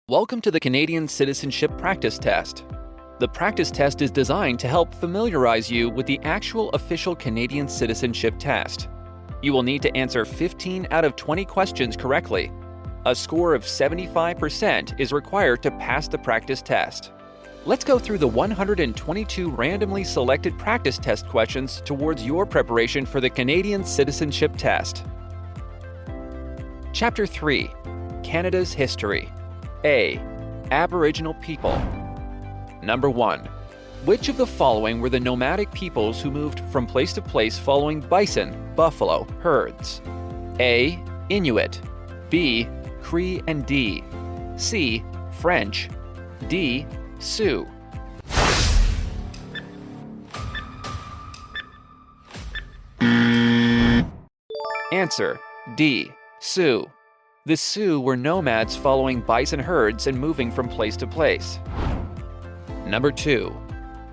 Welcome to the Canadian Citizenship Practice Test. The practice test is designed to help familiarize you with the actual official Canadian Citizenship Test. You will need to answer 15 out of 20 questions correctly. A score of 75% is required to pass the practice test. Let's go through the 122 randomly selected practice test questions towards your preparation for the Canadian Citizenship Test. Chapter 3. Canada's History. A. Aboriginal people. Number 1. Which of the following were the nomadic peoples who moved from place to place following bison, buffalo, herds? A. Inuit. B. Cree and D. C. French. D. Sioux. Answer: D. Sioux. The Sioux were nomads following bison herds and moving from place to place. Number 2.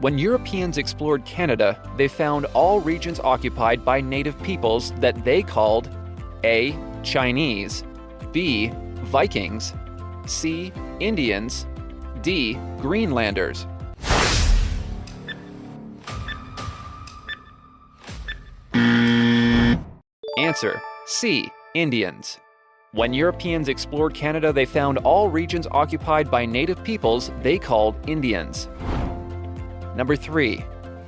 When Europeans explored Canada, they found all regions occupied by native peoples that they called A. Chinese, B. Vikings, C. Indians, D. Greenlanders. Answer: C. Indians. When Europeans explored Canada, they found all regions occupied by native peoples they called Indians. Number 3.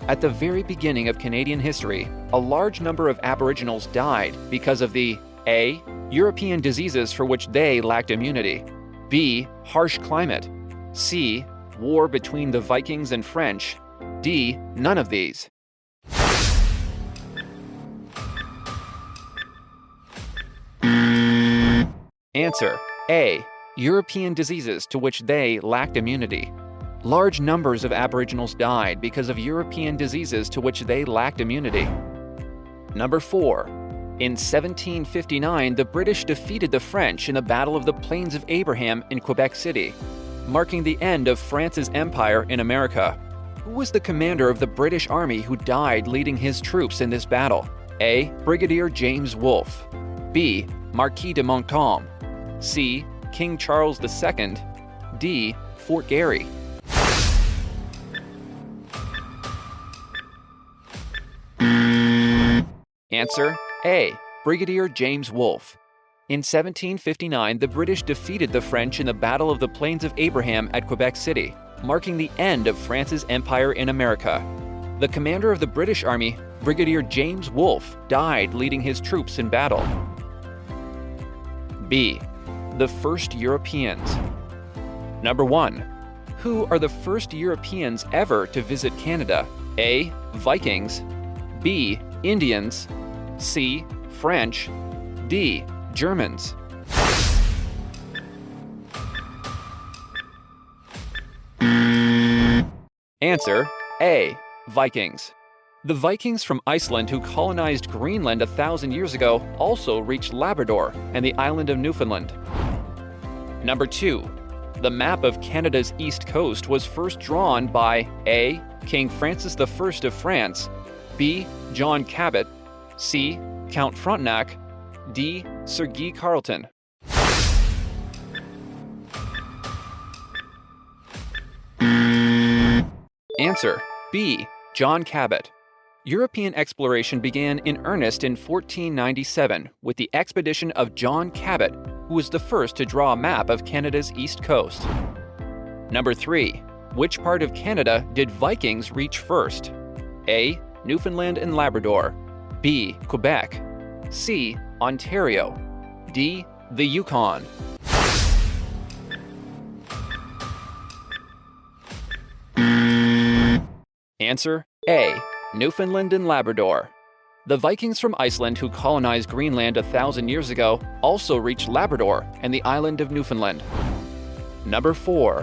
At the very beginning of Canadian history, a large number of Aboriginals died because of the A. European diseases for which they lacked immunity, B. Harsh climate, C. War between the Vikings and French, D. None of these. Answer: A. European diseases to which they lacked immunity. Large numbers of Aboriginals died because of European diseases to which they lacked immunity. Number 4. In 1759, the British defeated the French in the Battle of the Plains of Abraham in Quebec City, marking the end of France's empire in America. Who was the commander of the British Army who died leading his troops in this battle? A. Brigadier James Wolfe. B. Marquis de Montcalm. C. King Charles II. D. Fort Garry. Answer: A. Brigadier James Wolfe. In 1759, the British defeated the French in the Battle of the Plains of Abraham at Quebec City, marking the end of France's empire in America. The commander of the British Army, Brigadier James Wolfe, died leading his troops in battle. B. The first Europeans. Number 1. Who are the first Europeans ever to visit Canada? A. Vikings, B. Indians, C. French, D. Germans. Answer: A. Vikings. The Vikings from Iceland who colonized Greenland 1,000 years ago also reached Labrador and the island of Newfoundland. Number 2. The map of Canada's east coast was first drawn by A. King Francis I of France, B. John Cabot, C. Count Frontenac, D. Sir Guy Carleton. Answer: B. John Cabot. European exploration began in earnest in 1497 with the expedition of John Cabot, who was the first to draw a map of Canada's east coast. Number 3. Which part of Canada did Vikings reach first? A. Newfoundland and Labrador, B. Quebec, C. Ontario, D. the Yukon. Answer: A. Newfoundland and Labrador. The Vikings from Iceland who colonized Greenland 1,000 years ago also reached Labrador and the island of Newfoundland. Number 4.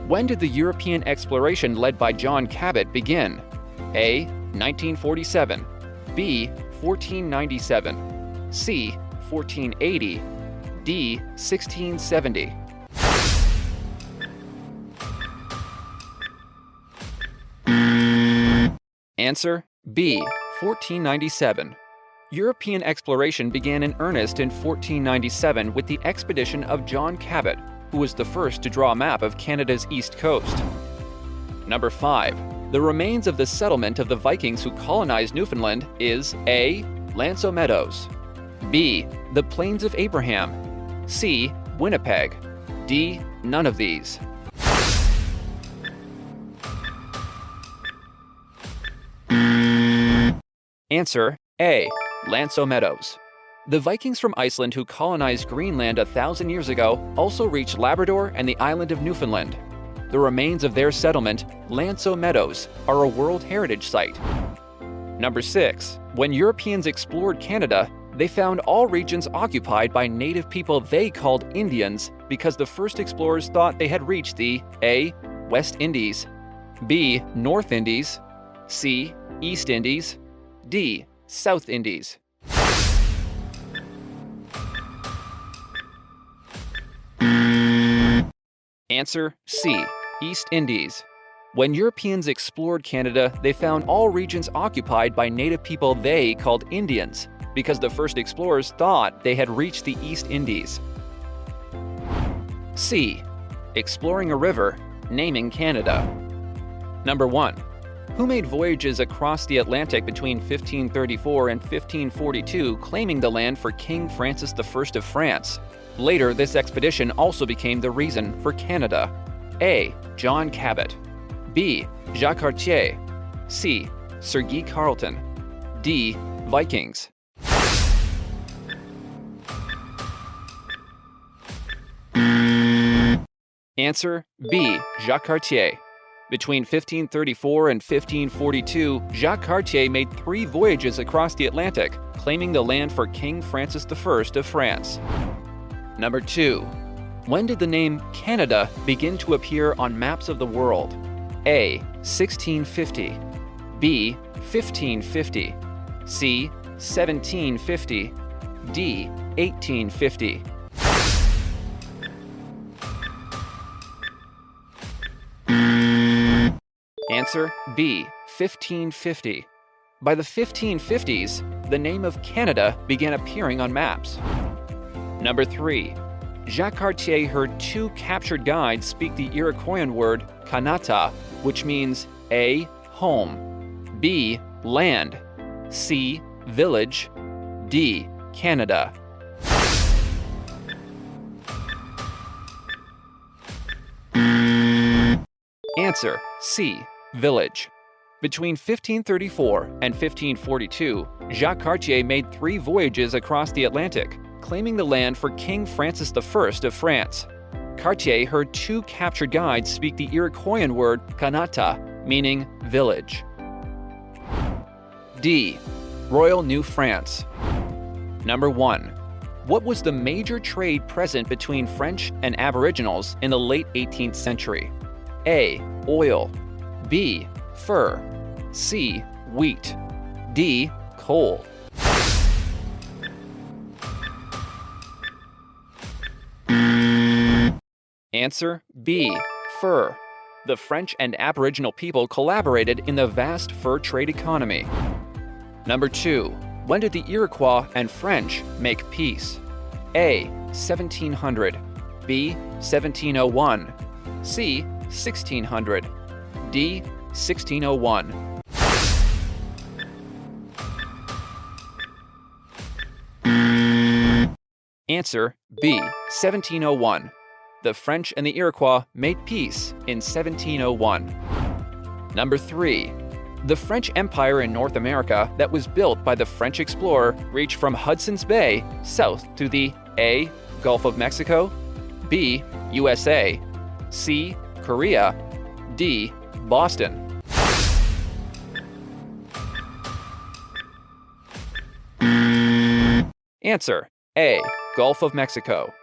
When did the European exploration led by John Cabot begin? A. 1947, B. 1497, C. 1480, D. 1670. Answer: B. 1497. European exploration began in earnest in 1497 with the expedition of John Cabot, who was the first to draw a map of Canada's east coast. Number 5. The remains of the settlement of the Vikings who colonized Newfoundland is A. Lanceau Meadows, B. The Plains of Abraham, C. Winnipeg, D. None of these. Answer A. Lanceau Meadows. The Vikings from Iceland who colonized Greenland 1,000 years ago also reached Labrador and the island of Newfoundland. The remains of their settlement, Lanceau Meadows, are a World Heritage Site. Number 6. When Europeans explored Canada, they found all regions occupied by native people they called Indians because the first explorers thought they had reached the A. West Indies, B. North Indies, C. East Indies, D. South Indies. Answer C. East Indies. When Europeans explored Canada, they found all regions occupied by native people they called Indians because the first explorers thought they had reached the East Indies. C. Exploring a river, naming Canada. Number 1. Who made voyages across the Atlantic between 1534 and 1542 claiming the land for King Francis I of France? Later, this expedition also became the reason for Canada. A. John Cabot, B. Jacques Cartier, C. Sir Guy Carleton, D. Vikings. Answer B. Jacques Cartier. Between 1534 and 1542, Jacques Cartier made 3 voyages across the Atlantic, claiming the land for King Francis I of France. Number 2. When did the name Canada begin to appear on maps of the world? A. 1650, B. 1550, C. 1750, D. 1850. Answer B. 1550. By the 1550s, the name of Canada began appearing on maps. Number 3. Jacques Cartier heard 2 captured guides speak the Iroquoian word Kanata, which means A. Home, B. Land, C. Village, D. Canada. Answer C. Village. Between 1534 and 1542, Jacques Cartier made 3 voyages across the Atlantic, claiming the land for King Francis I of France. Cartier heard 2 captured guides speak the Iroquoian word Kanata, meaning village. D. Royal New France. Number 1. What was the major trade present between French and Aboriginals in the late 18th century? A. Oil, B. Fur, C. Wheat, D. Coal. Answer B. Fur. The French and Aboriginal people collaborated in the vast fur trade economy. Number 2. When did the Iroquois and French make peace? A. 1700, B. 1701, C. 1600, D. 1601. Answer B. 1701. The French and the Iroquois made peace in 1701. Number 3. The French Empire in North America that was built by the French explorer reached from Hudson's Bay south to the A. Gulf of Mexico, B. USA, C. Korea, D. Boston. Answer A. Gulf of Mexico.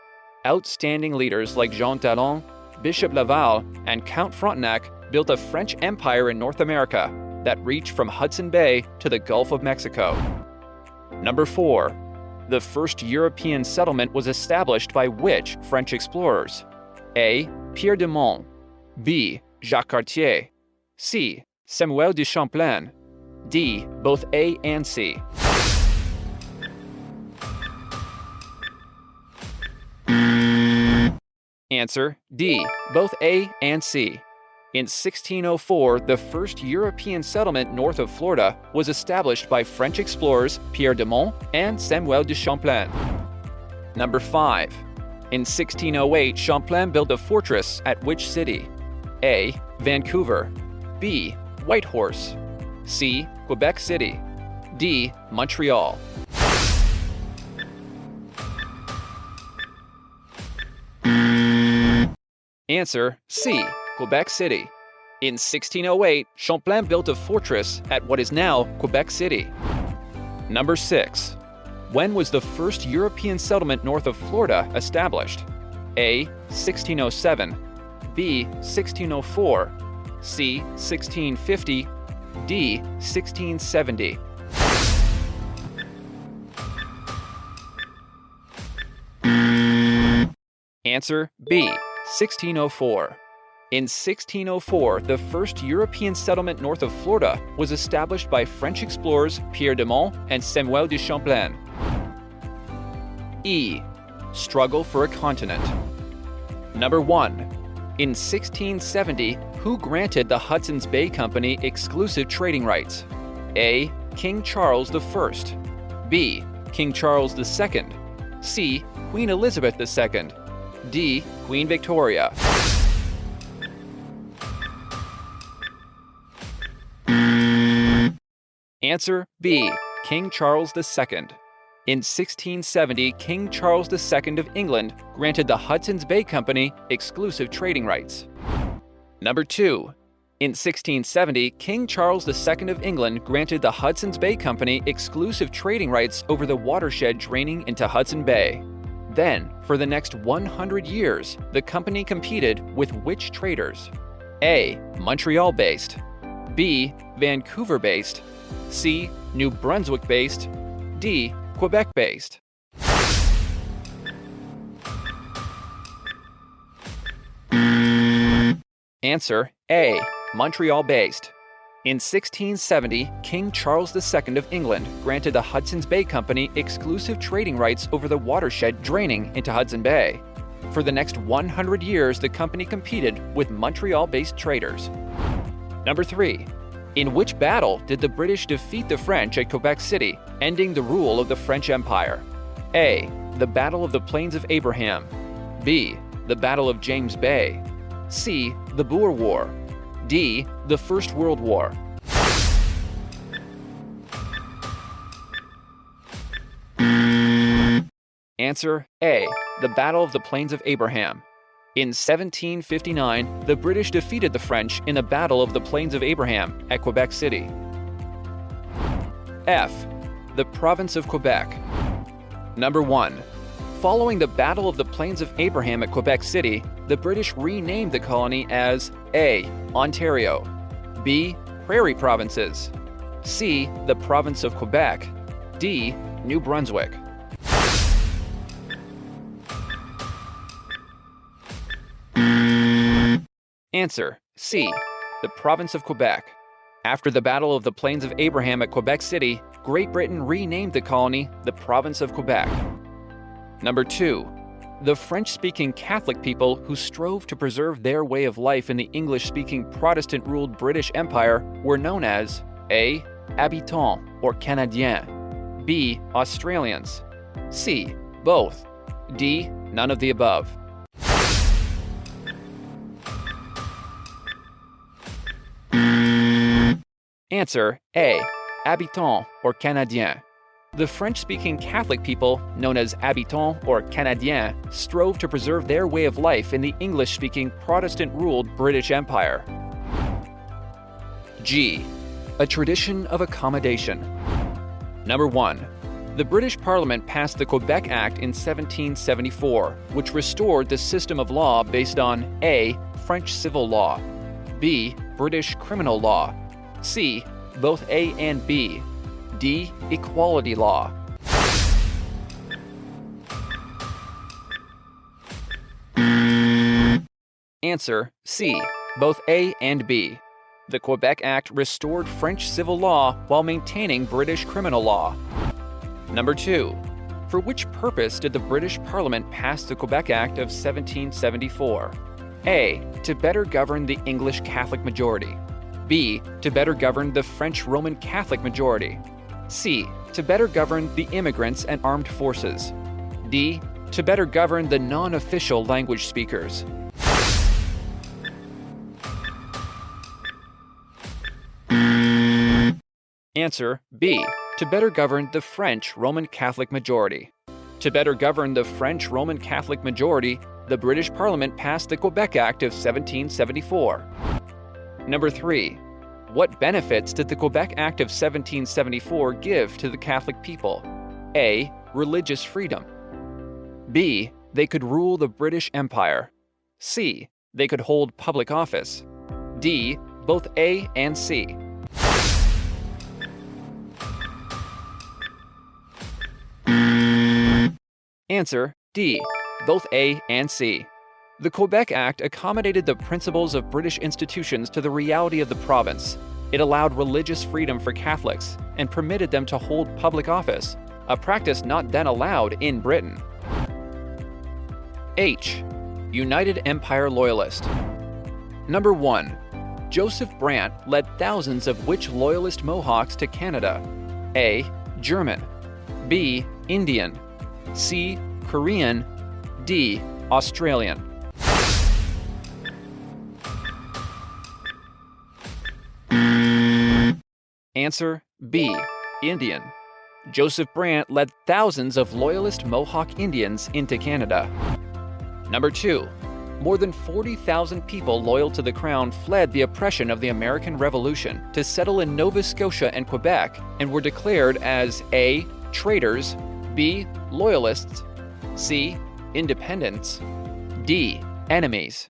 Outstanding leaders like Jean Talon, Bishop Laval, and Count Frontenac built a French empire in North America that reached from Hudson Bay to the Gulf of Mexico. Number 4. The first European settlement was established by which French explorers? A. Pierre de Monts, B. Jacques Cartier, C. Samuel de Champlain, D. Both A and C. Answer D. Both A and C. In 1604, the first European settlement north of Florida was established by French explorers Pierre de Monts and Samuel de Champlain. Number 5. In 1608, Champlain built a fortress at which city? A. Vancouver. B. Whitehorse. C. Quebec City. D. Montreal. Answer C. Quebec City. In 1608, Champlain built a fortress at what is now Quebec City. Number 6. When was the first European settlement north of Florida established? A. 1607. B. 1604. C. 1650. D. 1670. Answer B. 1604. In 1604, the first European settlement north of Florida was established by French explorers Pierre de Monts and Samuel de Champlain. E. Struggle for a continent. Number 1. In 1670, who granted the Hudson's Bay Company exclusive trading rights? A. King Charles I. B. King Charles II. C. Queen Elizabeth II. D. Queen Victoria. Answer B. King Charles II. In 1670, King Charles II of England granted the Hudson's Bay Company exclusive trading rights. Number 2. In 1670, King Charles II of England granted the Hudson's Bay Company exclusive trading rights over the watershed draining into Hudson Bay. Then, for the next 100 years, the company competed with which traders? A. Montreal-based. B. Vancouver-based. C. New Brunswick-based. D. Quebec-based. Answer A. Montreal-based. In 1670, King Charles II of England granted the Hudson's Bay Company exclusive trading rights over the watershed draining into Hudson Bay. For the next 100 years, the company competed with Montreal-based traders. Number 3. In which battle did the British defeat the French at Quebec City, ending the rule of the French Empire? A. The Battle of the Plains of Abraham. B. The Battle of James Bay. C. The Boer War. D. The First World War. Answer A. The Battle of the Plains of Abraham. In 1759, the British defeated the French in the Battle of the Plains of Abraham at Quebec City. F. The Province of Quebec. Number 1. Following the Battle of the Plains of Abraham at Quebec City, the British renamed the colony as A. Ontario, B. Prairie Provinces, C. The Province of Quebec, D. New Brunswick. Answer C. The Province of Quebec. After the Battle of the Plains of Abraham at Quebec City, Great Britain renamed the colony the Province of Quebec. Number 2. The French-speaking Catholic people who strove to preserve their way of life in the English-speaking Protestant-ruled British Empire were known as A. Habitants or Canadiens, B. Australians, C. Both, D. None of the above. Answer A. Habitants or Canadiens. The French-speaking Catholic people, known as Habitants or Canadiens, strove to preserve their way of life in the English-speaking Protestant-ruled British Empire. G. A tradition of accommodation. Number 1. The British Parliament passed the Quebec Act in 1774, which restored the system of law based on A. French civil law, B. British criminal law, C. Both A and B, D. Equality law. Answer C. Both A and B. The Quebec Act restored French civil law while maintaining British criminal law. Number 2. For which purpose did the British Parliament pass the Quebec Act of 1774? A. To better govern the English Catholic majority. B. To better govern the French Roman Catholic majority. C. To better govern the immigrants and armed forces. D. To better govern the non-official language speakers. Answer B. To better govern the French Roman Catholic majority. To better govern the French Roman Catholic majority, the British Parliament passed the Quebec Act of 1774. Number 3. What benefits did the Quebec Act of 1774 give to the Catholic people? A. Religious freedom. B. They could rule the British Empire. C. They could hold public office. D. Both A and C. Answer D. Both A and C. The Quebec Act accommodated the principles of British institutions to the reality of the province. It allowed religious freedom for Catholics and permitted them to hold public office, a practice not then allowed in Britain. H. United Empire Loyalist. Number 1. Joseph Brant led thousands of which Loyalist Mohawks to Canada? A. German. B. Indian. C. Korean. D. Australian. Answer B. Indian. Joseph Brant led thousands of Loyalist Mohawk Indians into Canada. Number 2. More than 40,000 people loyal to the Crown fled the oppression of the American Revolution to settle in Nova Scotia and Quebec and were declared as A. Traitors, B. Loyalists, C. Independents, D. Enemies.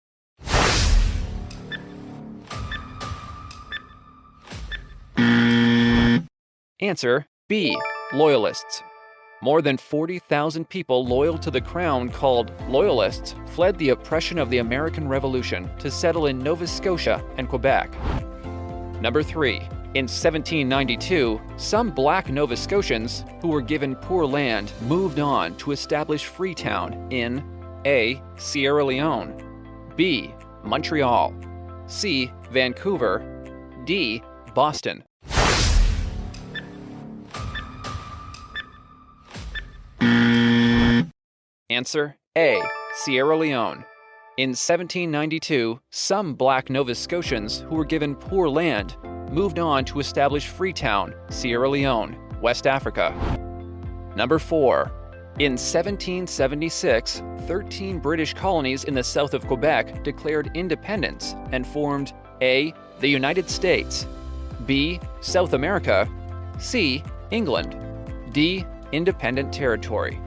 Answer B. Loyalists. More than 40,000 people loyal to the Crown, called Loyalists, fled the oppression of the American Revolution to settle in Nova Scotia and Quebec. Number 3. In 1792, some black Nova Scotians who were given poor land moved on to establish Freetown in A. Sierra Leone, B. Montreal, C. Vancouver, D. Boston. Answer A. Sierra Leone. In 1792, some black Nova Scotians who were given poor land moved on to establish Freetown, Sierra Leone, West Africa. Number 4. In 1776, 13 British colonies in the south of Quebec declared independence and formed A. The United States, B. South America, C. England, D. Independent Territory.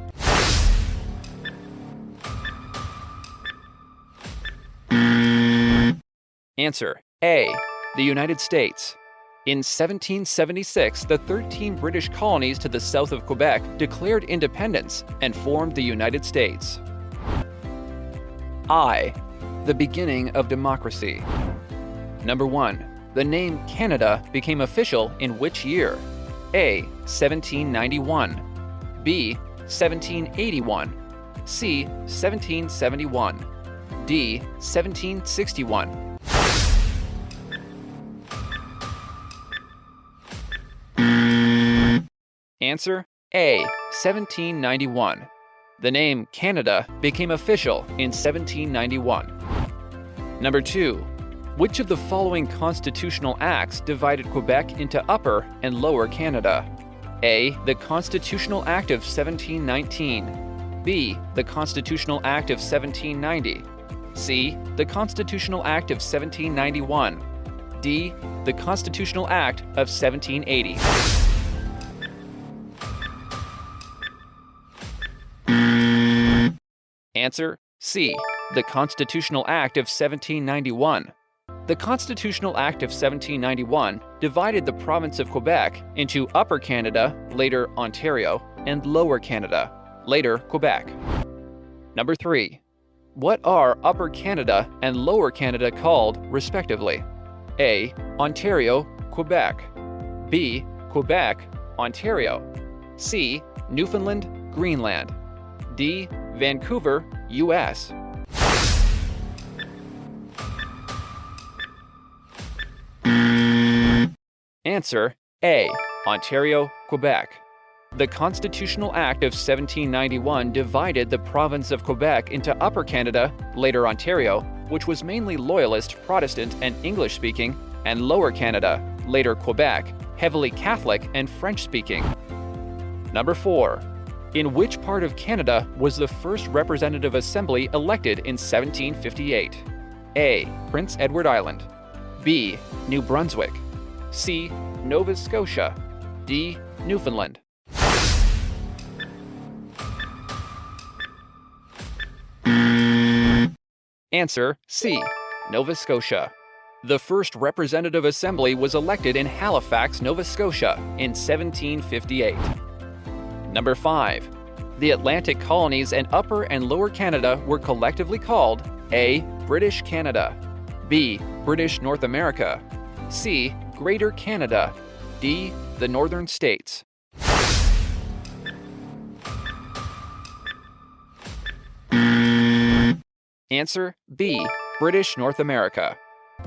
Answer A. The United States. In 1776, the 13 British colonies to the south of Quebec declared independence and formed the United States. I. The beginning of democracy. Number 1. The name Canada became official in which year? A. 1791, B. 1781, C. 1771, D. 1761. Answer A. 1791. The name Canada became official in 1791. Number 2. Which of the following constitutional acts divided Quebec into Upper and Lower Canada? A. The Constitutional Act of 1719. B. The Constitutional Act of 1790. C. The Constitutional Act of 1791. D. The Constitutional Act of 1780. Answer C. The Constitutional Act of 1791. The Constitutional Act of 1791 divided the province of Quebec into Upper Canada, later Ontario, and Lower Canada, later Quebec. Number 3. What are Upper Canada and Lower Canada called, respectively? A. Ontario, Quebec. B. Quebec, Ontario. C. Newfoundland, Greenland. D. Vancouver, U.S. Answer A. Ontario, Quebec. The Constitutional Act of 1791 divided the province of Quebec into Upper Canada, later Ontario, which was mainly Loyalist, Protestant, and English-speaking, and Lower Canada, later Quebec, heavily Catholic and French-speaking. Number 4. In which part of Canada was the first representative assembly elected in 1758? A. Prince Edward Island. B. New Brunswick. C. Nova Scotia. D. Newfoundland. Answer C. Nova Scotia. The first representative assembly was elected in Halifax, Nova Scotia in 1758. Number 5. The Atlantic colonies and Upper and Lower Canada were collectively called A. British Canada, B. British North America, C. Greater Canada, D. The Northern States. Answer B. British North America.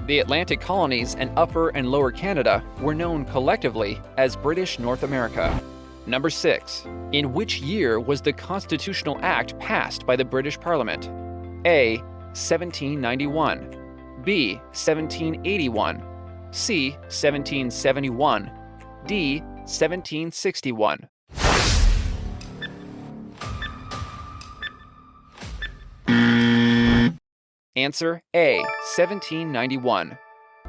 The Atlantic colonies and Upper and Lower Canada were known collectively as British North America. Number 6. In which year was the Constitutional Act passed by the British Parliament? A. 1791, B. 1781, C. 1771, D. 1761. Answer A. 1791.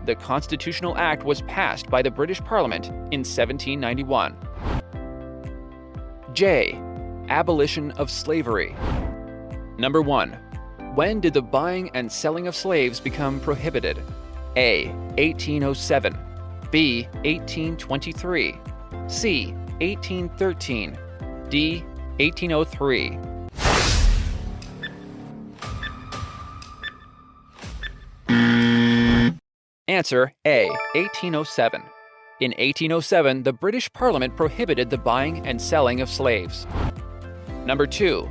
The Constitutional Act was passed by the British Parliament in 1791. J. Abolition of slavery. Number 1. When did the buying and selling of slaves become prohibited? A. 1807, B. 1823, C. 1813, D. 1803. Answer A. 1807. In 1807, the British Parliament prohibited the buying and selling of slaves. Number 2.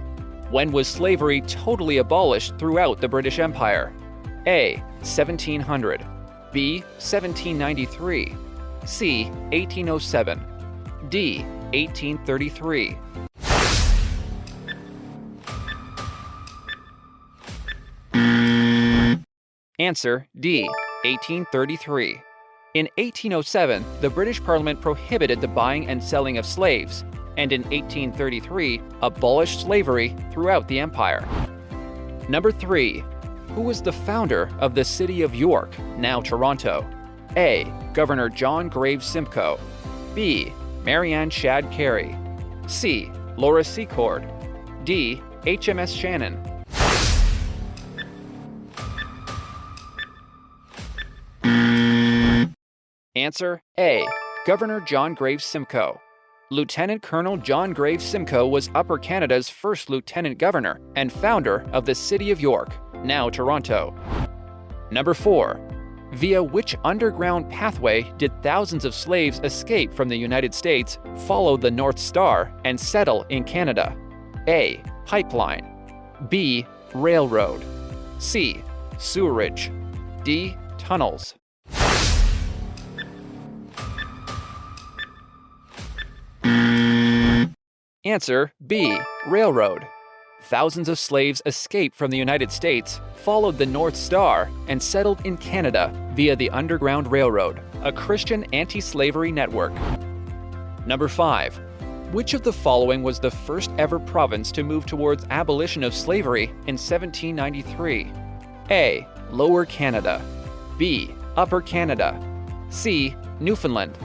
When was slavery totally abolished throughout the British Empire? A. 1700, B. 1793, C. 1807, D. 1833. Answer D. 1833. In 1807, the British Parliament prohibited the buying and selling of slaves, and in 1833 abolished slavery throughout the empire. Number 3. Who was the founder of the city of York, now Toronto? A. Governor John Graves Simcoe, B. Marianne Shadd Carey, C. Laura Secord, D. HMS Shannon. Answer A. Governor John Graves Simcoe. Lieutenant Colonel John Graves Simcoe was Upper Canada's first lieutenant governor and founder of the city of York, now Toronto. Number 4. Via which underground pathway did thousands of slaves escape from the United States, follow the North Star, and settle in Canada? A. Pipeline, B. Railroad, C. Sewerage, D. Tunnels. Answer B. Railroad. Thousands of slaves escaped from the United States, followed the North Star, and settled in Canada via the Underground Railroad, a Christian anti-slavery network. Number 5. Which of the following was the first ever province to move towards abolition of slavery in 1793? A. Lower Canada, B. Upper Canada, C. Newfoundland,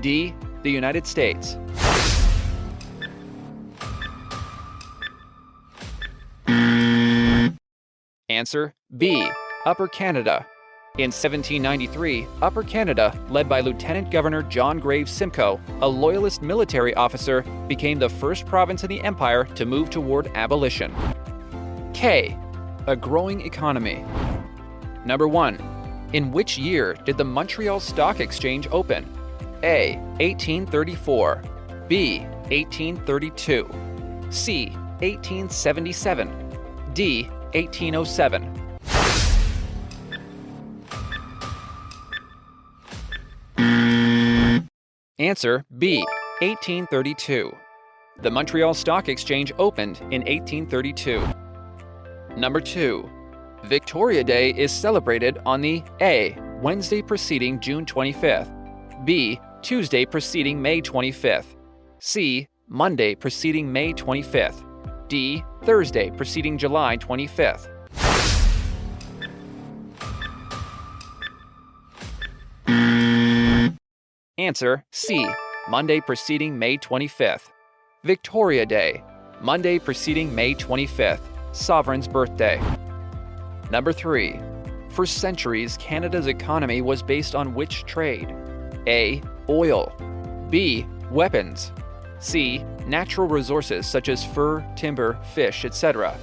D. The United States. Answer B. Upper Canada. In 1793, Upper Canada, led by Lieutenant Governor John Graves Simcoe, a Loyalist military officer, became the first province in the Empire to move toward abolition. K. A growing economy. Number 1. In which year did the Montreal Stock Exchange open? A. 1834, B. 1832, C. 1877, D. 1807. Answer B. 1832. The Montreal Stock Exchange opened in 1832. Number 2. Victoria Day is celebrated on the A. Wednesday preceding June 25th, B. Tuesday preceding May 25th, C. Monday preceding May 25th, D. Thursday preceding July 25th. Answer C. Monday preceding May 25th. Victoria Day, Monday preceding May 25th, Sovereign's birthday. Number 3. For centuries, Canada's economy was based on which trade? A. Oil, B. Weapons, C. Natural resources such as fur, timber, fish, etc.,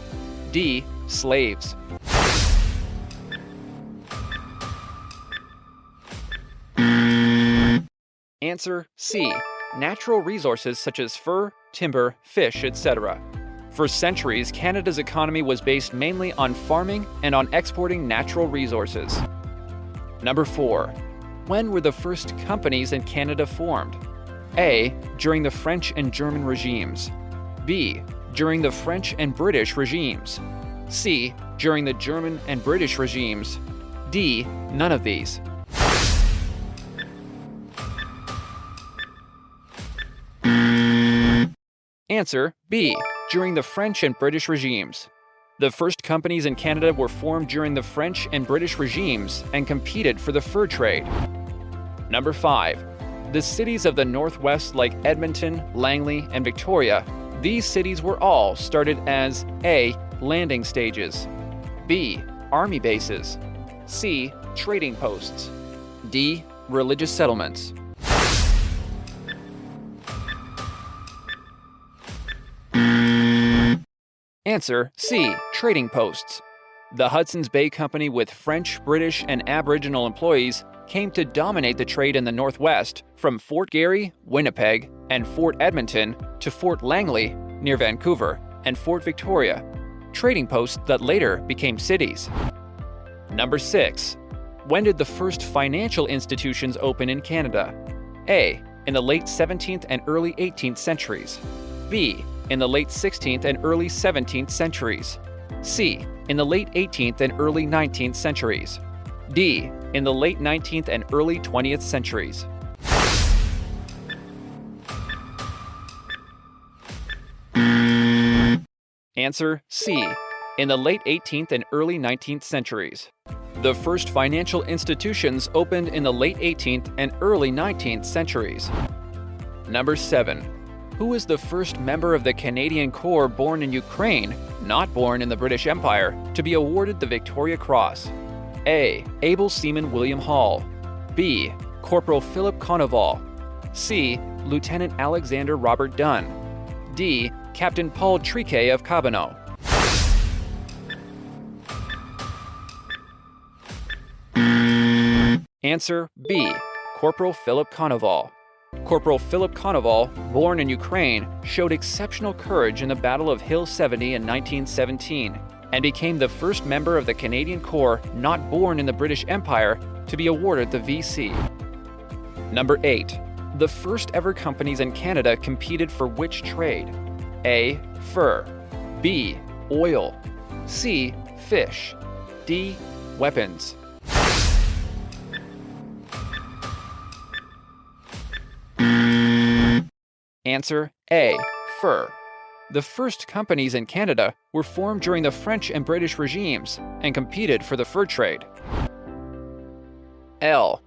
D. Slaves. Answer C. Natural resources such as fur, timber, fish, etc. For centuries, Canada's economy was based mainly on farming and on exporting natural resources. Number 4. When were the first companies in Canada formed? A. During the French and German regimes, B. During the French and British regimes, C. During the German and British regimes, D. None of these. Answer B. During the French and British regimes. The first companies in Canada were formed during the French and British regimes and competed for the fur trade. Number 5. The cities of the Northwest like Edmonton, Langley, and Victoria, these cities were all started as A. Landing stages, B. Army bases, C. Trading posts, D. Religious settlements. Answer C. Trading posts. The Hudson's Bay Company with French, British, and Aboriginal employees came to dominate the trade in the Northwest from Fort Garry, Winnipeg, and Fort Edmonton to Fort Langley near Vancouver and Fort Victoria, trading posts that later became cities. Number 6. When did the first financial institutions open in Canada? A. In the late 17th and early 18th centuries, B. In the late 16th and early 17th centuries, C. In the late 18th and early 19th centuries, D. In the late 19th and early 20th centuries. Answer C. In the late 18th and early 19th centuries. The first financial institutions opened in the late 18th and early 19th centuries. Number 7. Who was the first member of the Canadian Corps born in Ukraine, not born in the British Empire, to be awarded the Victoria Cross? A. Able Seaman William Hall, B. Corporal Philip Conoval, C. Lieutenant Alexander Robert Dunn, D. Captain Paul Triquet of Cabano. Answer B. Corporal Philip Conoval. Corporal Philip Conoval, born in Ukraine, showed exceptional courage in the Battle of Hill 70 in 1917 and became the first member of the Canadian Corps not born in the British Empire to be awarded the VC. Number 8. The first ever companies in Canada competed for which trade? A. Fur, B. Oil, C. Fish, D. Weapons. Answer A. Fur. The first companies in Canada were formed during the French and British regimes and competed for the fur trade. L.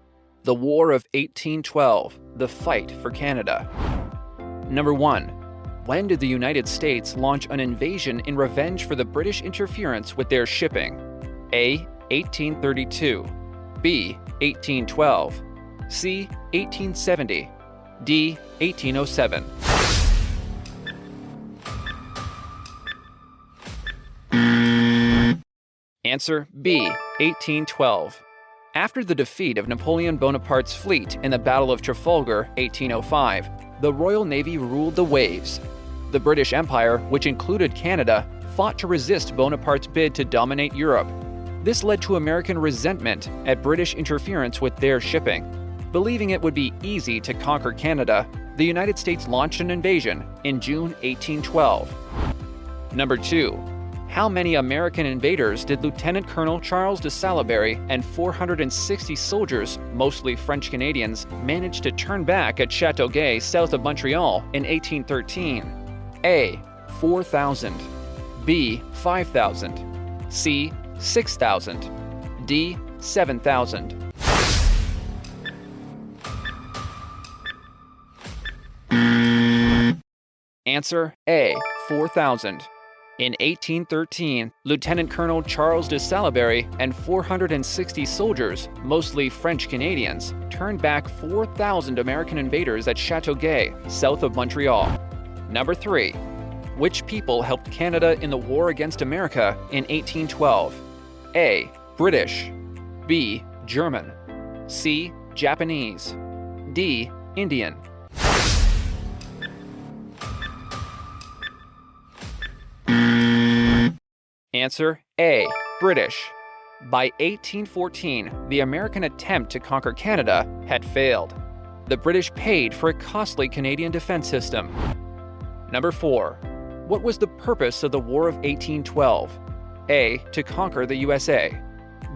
The War of 1812, the fight for Canada. Number 1. When did the United States launch an invasion in revenge for the British interference with their shipping? A. 1832, B. 1812, C. 1870, D. 1807. Answer B. 1812. After the defeat of Napoleon Bonaparte's fleet in the Battle of Trafalgar, 1805, the Royal Navy ruled the waves. The British Empire, which included Canada, fought to resist Bonaparte's bid to dominate Europe. This led to American resentment at British interference with their shipping. Believing it would be easy to conquer Canada, the United States launched an invasion in June 1812. Number 2. How many American invaders did Lieutenant Colonel Charles de Salaberry and 460 soldiers, mostly French Canadians, manage to turn back at Châteauguay south of Montreal in 1813? A. 4,000. B. 5,000. C. 6,000. D. 7,000. Answer A. 4,000. In 1813, Lieutenant Colonel Charles de Salaberry and 460 soldiers, mostly French Canadians, turned back 4,000 American invaders at Châteauguay, south of Montreal. Number 3. Which people helped Canada in the war against America in 1812? A. British. B. German. C. Japanese. D. Indian. Answer A. British. By 1814, the American attempt to conquer Canada had failed. The British paid for a costly Canadian defense system. Number 4. What was the purpose of the War of 1812? A. To conquer the USA.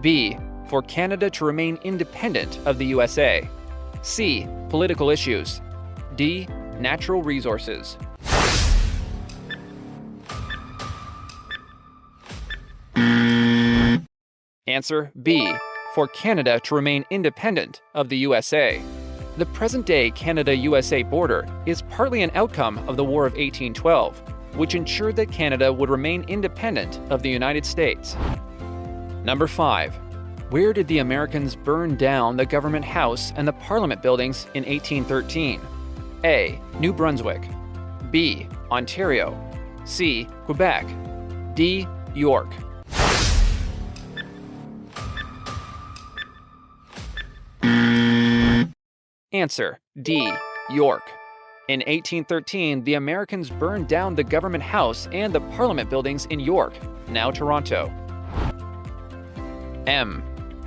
B. For Canada to remain independent of the USA. C. Political issues. D. Natural resources. Answer B. For Canada to remain independent of the USA. The present-day Canada-USA border is partly an outcome of the War of 1812, which ensured that Canada would remain independent of the United States. Number 5. Where did the Americans burn down the Government House and the Parliament buildings in 1813? A. New Brunswick. B. Ontario. C. Quebec. D. York. Answer D. York. In 1813, the Americans burned down the Government House and the Parliament buildings in York, now Toronto. M.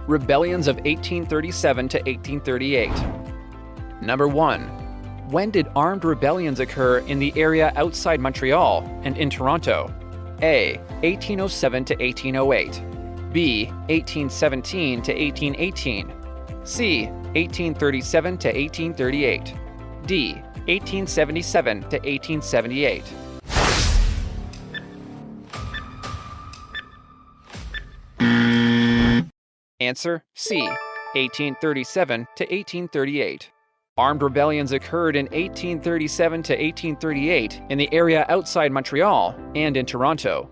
Rebellions of 1837 to 1838. Number 1. When did armed rebellions occur in the area outside Montreal and in Toronto? A. 1807 to 1808. B. 1817 to 1818. C. 1837 to 1838. D. 1877 to 1878. Answer C. 1837 to 1838. Armed rebellions occurred in 1837 to 1838 in the area outside Montreal and in Toronto.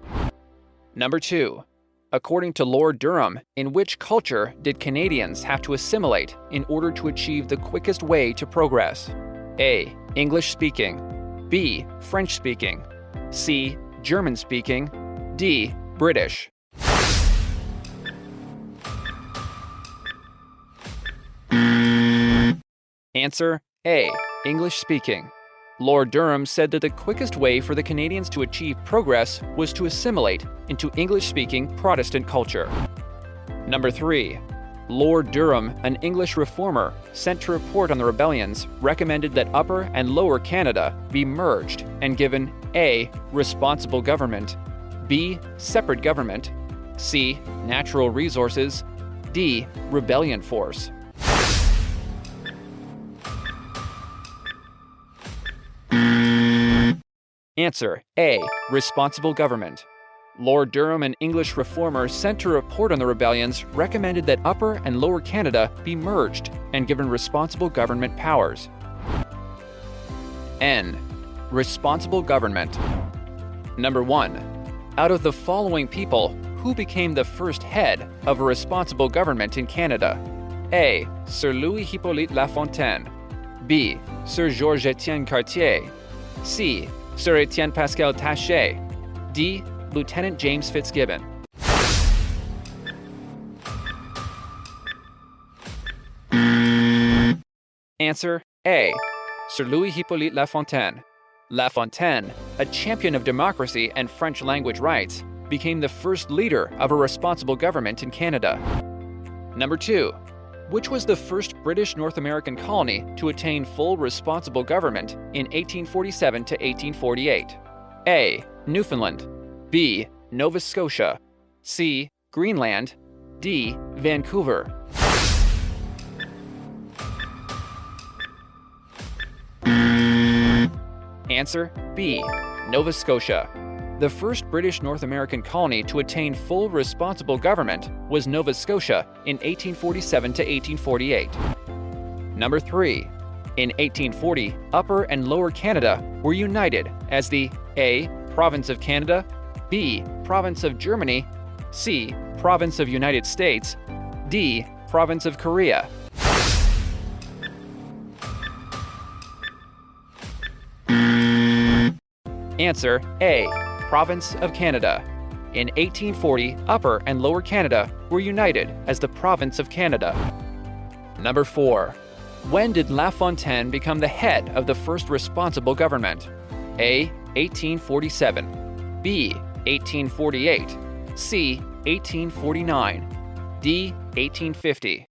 Number 2. According to Lord Durham, in which culture did Canadians have to assimilate in order to achieve the quickest way to progress? A. English-speaking. B. French-speaking. C. German-speaking. D. British. Answer A. English-speaking. Lord Durham said that the quickest way for the Canadians to achieve progress was to assimilate into English-speaking Protestant culture. Number 3. Lord Durham, an English reformer, sent to report on the rebellions, recommended that Upper and Lower Canada be merged and given A. Responsible government, B. Separate government, C. Natural resources, D. Rebellion force. Answer A. Responsible government. Lord Durham, an English reformer sent to report on the rebellions, recommended that Upper and Lower Canada be merged and given responsible government powers. N. Responsible government. Number 1. Out of the following people, who became the first head of a responsible government in Canada? A. Sir Louis Hippolyte Lafontaine. B. Sir Georges-Étienne Cartier. C. Sir Etienne Pascal Taché. D. Lieutenant James Fitzgibbon. Answer A. Sir Louis Hippolyte Lafontaine. La Fontaine, a champion of democracy and French language rights, became the first leader of a responsible government in Canada. Number 2. Which was the first British North American colony to attain full responsible government in 1847 to 1848? A. Newfoundland. B. Nova Scotia. C. Greenland. D. Vancouver. Answer B. Nova Scotia. The first British North American colony to attain full responsible government was Nova Scotia in 1847 to 1848. Number 3. In 1840, Upper and Lower Canada were united as the A. Province of Canada, B. Province of Germany, C. Province of United States, D. Province of Korea. Answer A. Province of Canada. In 1840, Upper and Lower Canada were united as the Province of Canada. Number 4. When did La Fontaine become the head of the first responsible government? A. 1847. B. 1848. C. 1849. D. 1850.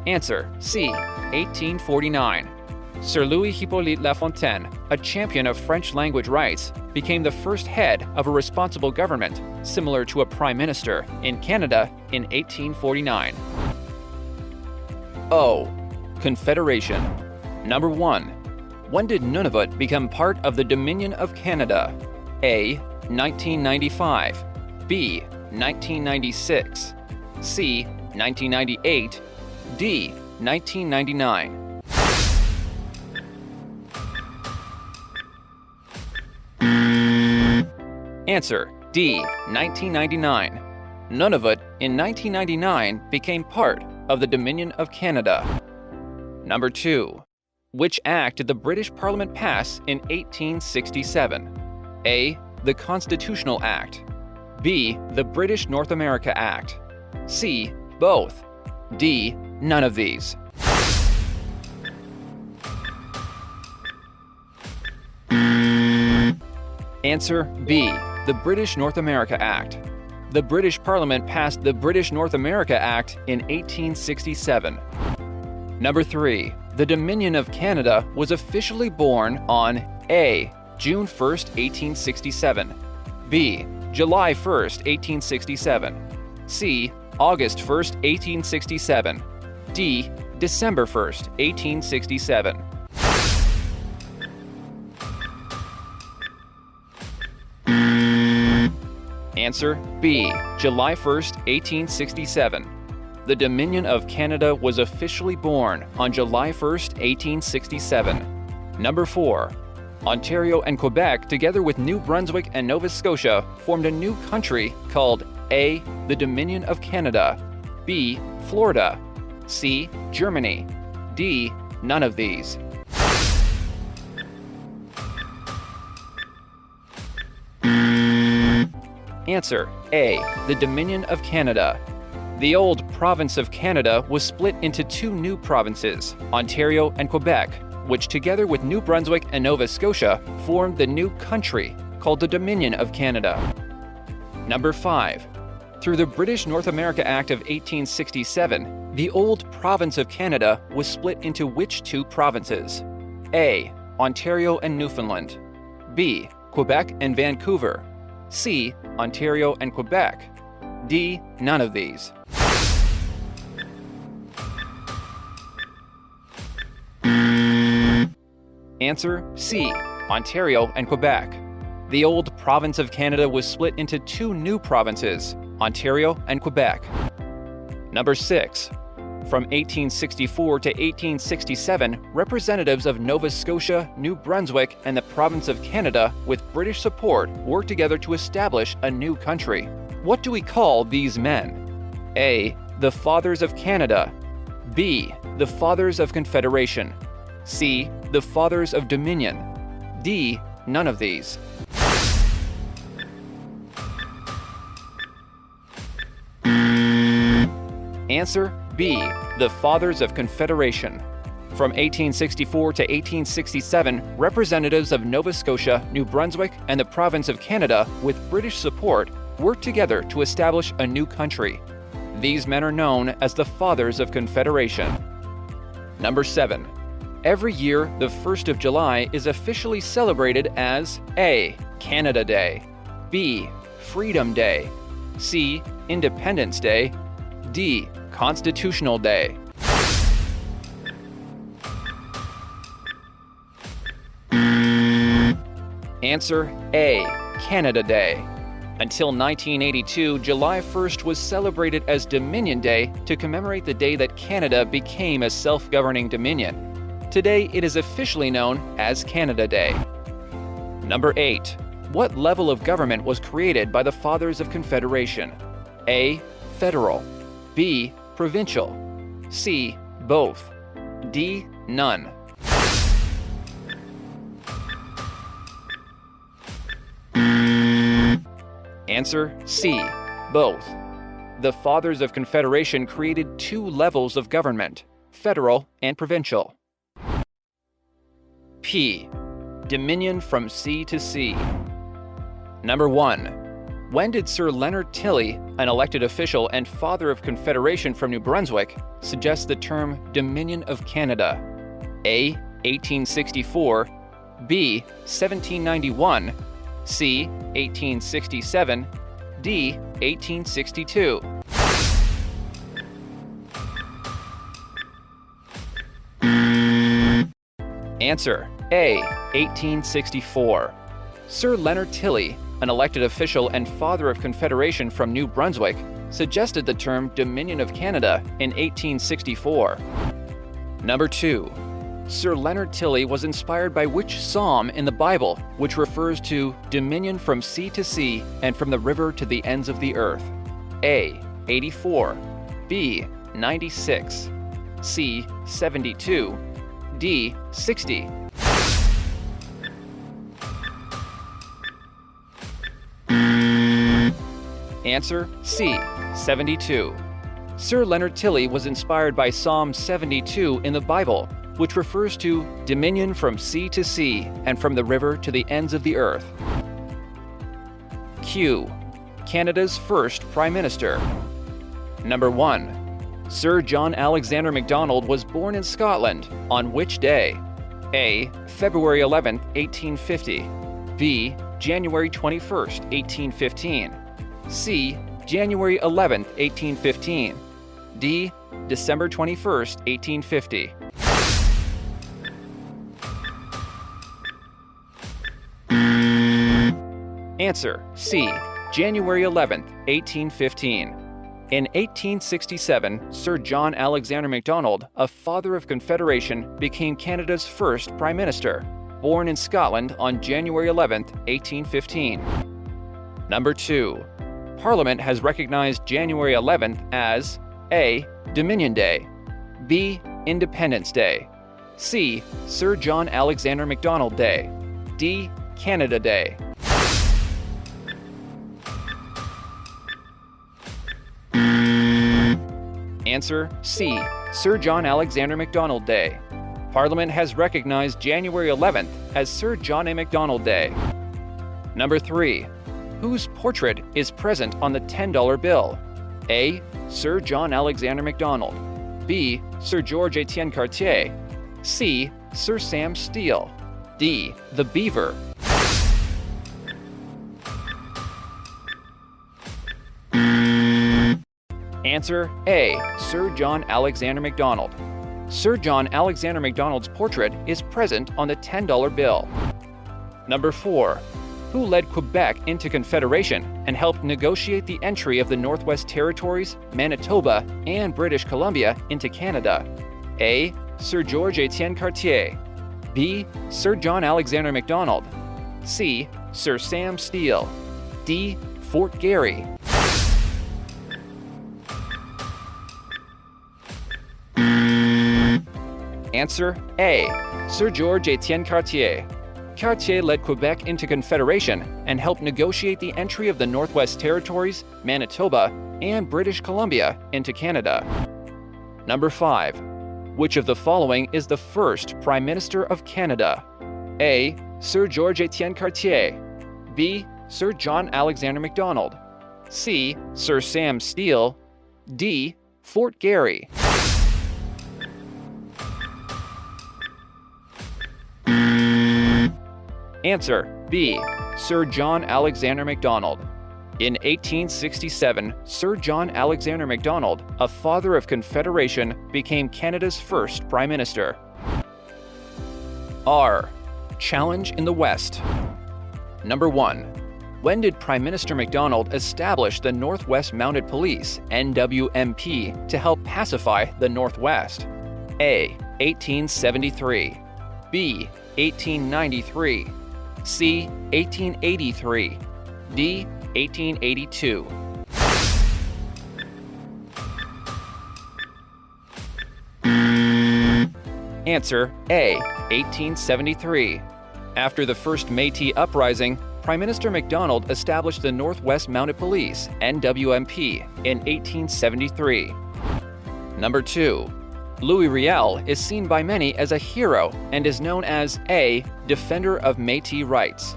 Answer C. 1849. Sir Louis Hippolyte La Fontaine, a champion of French language rights, became the first head of a responsible government, similar to a prime minister, in Canada in 1849. O. Confederation. Number 1. When did Nunavut become part of the Dominion of Canada? A. 1995. B. 1996. C. 1998. D. 1999. Answer D. 1999. Nunavut in 1999 became part of the Dominion of Canada. Number 2. Which act did the British Parliament pass in 1867? A. The Constitutional Act. B. The British North America Act. C. Both. D. None of these. Answer B. The British North America Act. The British Parliament passed the British North America Act in 1867. Number 3. The Dominion of Canada was officially born on A. June 1st, 1867. B. July 1st, 1867. C. August 1st, 1867. D. December 1st, 1867. Answer B. July 1st, 1867. The Dominion of Canada was officially born on July 1st, 1867. Number 4. Ontario and Quebec, together with New Brunswick and Nova Scotia, formed a new country called A. The Dominion of Canada. B. Florida. C. Germany. D. None of these. Answer A. The Dominion of Canada. The old Province of Canada was split into two new provinces, Ontario and Quebec, which together with New Brunswick and Nova Scotia formed the new country called the Dominion of Canada. Number 5. Through the British North America Act of 1867, the old Province of Canada was split into which two provinces? A. Ontario and Newfoundland. B. Quebec and Vancouver. C. Ontario and Quebec. D. None of these. Answer C. Ontario and Quebec. The old Province of Canada was split into two new provinces, Ontario and Quebec. Number 6. From 1864 to 1867, representatives of Nova Scotia, New Brunswick, and the Province of Canada, with British support, worked together to establish a new country. What do we call these men? A. The Fathers of Canada. B. The Fathers of Confederation. C. The Fathers of Dominion. D. None of these. Answer B. The Fathers of Confederation. From 1864 to 1867, representatives of Nova Scotia, New Brunswick, and the province of Canada, with British support, worked together to establish a new country. These men are known as the Fathers of Confederation. Number 7. Every year, the 1st of July is officially celebrated as A. Canada Day, B. Freedom Day, C. Independence Day, D. Constitutional Day. Answer A. Canada Day. Until 1982, July 1st was celebrated as Dominion Day to commemorate the day that Canada became a self-governing dominion. Today, it is officially known as Canada Day. Number 8. What level of government was created by the Fathers of Confederation? A. Federal, B. Provincial, C. Both, D. None. Answer C. Both. The Fathers of Confederation created two levels of government, federal and provincial. P. Dominion from sea to sea. Number 1. When did Sir Leonard Tilley, an elected official and father of Confederation from New Brunswick, suggest the term Dominion of Canada? A. 1864, B. 1791, C. 1867, D. 1862. Answer A. 1864. Sir Leonard Tilley, an elected official and father of Confederation from New Brunswick, suggested the term Dominion of Canada in 1864. Number 2. Sir Leonard Tilley was inspired by which psalm in the Bible which refers to dominion from sea to sea and from the river to the ends of the earth? A. 84, B. 96, C. 72, D. 60. Answer C. 72. Sir Leonard Tilley was inspired by Psalm 72 in the Bible, which refers to dominion from sea to sea and from the river to the ends of the earth. Q. Canada's first Prime Minister. Number 1. Sir John Alexander Macdonald was born in Scotland on which day? A. February 11, 1850, B. January 21, 1815, C. January 11, 1815, D. December 21, 1850. Answer C. January 11, 1815. In 1867, Sir John Alexander Macdonald, a father of Confederation, became Canada's first Prime Minister, born in Scotland on January 11, 1815. Number 2. Parliament has recognized January 11th as A. Dominion Day, B. Independence Day, C. Sir John Alexander Macdonald Day, D. Canada Day. Answer C. Sir John Alexander Macdonald Day. Parliament has recognized January 11th as Sir John A. Macdonald Day. Number 3. Whose portrait is present on the $10 bill? A. Sir John Alexander Macdonald, B. Sir George Etienne Cartier, C. Sir Sam Steele, D. The Beaver. Answer A. Sir John Alexander Macdonald. Sir John Alexander Macdonald's portrait is present on the $10 bill. Number 4. Who led Quebec into Confederation and helped negotiate the entry of the Northwest Territories, Manitoba, and British Columbia into Canada? A. Sir George Etienne Cartier, B. Sir John Alexander Macdonald, C. Sir Sam Steele, D. Fort Garry. Answer A. Sir George Etienne Cartier. Cartier led Quebec into Confederation and helped negotiate the entry of the Northwest Territories, Manitoba, and British Columbia into Canada. Number 5. Which of the following is the first Prime Minister of Canada? A. Sir George Etienne Cartier. B. Sir John Alexander Macdonald. C. Sir Sam Steele. D. Fort Garry. Answer B. Sir John Alexander Macdonald. In 1867, Sir John Alexander Macdonald, a father of Confederation, became Canada's first Prime Minister. R. Challenge in the West. Number 1. When did Prime Minister Macdonald establish the Northwest Mounted Police, NWMP, to help pacify the Northwest? A. 1873. B. 1893. C. 1883. D. 1882. Answer A. 1873. After the first Métis Uprising, Prime Minister Macdonald established the Northwest Mounted Police, NWMP, in 1873. Number 2. Louis Riel is seen by many as a hero and is known as A. Defender of Métis rights.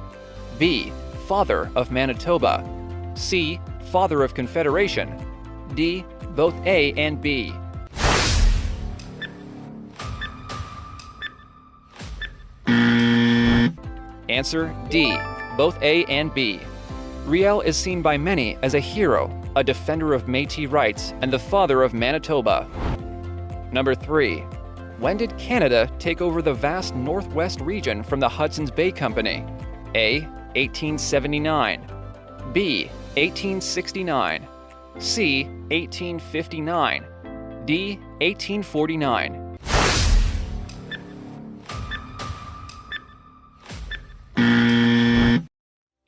B. Father of Manitoba. C. Father of Confederation. D. Both A and B. Answer D. Both A and B. Riel is seen by many as a hero, a defender of Métis rights, and the father of Manitoba. Number 3. When did Canada take over the vast Northwest region from the Hudson's Bay Company? A. 1879. B. 1869. C. 1859. D. 1849.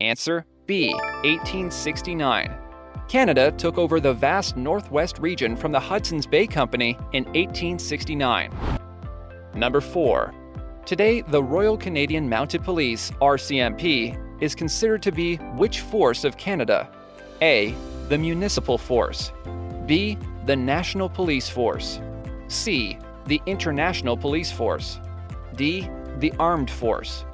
Answer B. 1869. Canada took over the vast Northwest region from the Hudson's Bay Company in 1869. Number 4. Today, the Royal Canadian Mounted Police, RCMP, is considered to be which force of Canada? A. The Municipal Force. B. The National Police Force. C. The International Police Force. D. The Armed Force.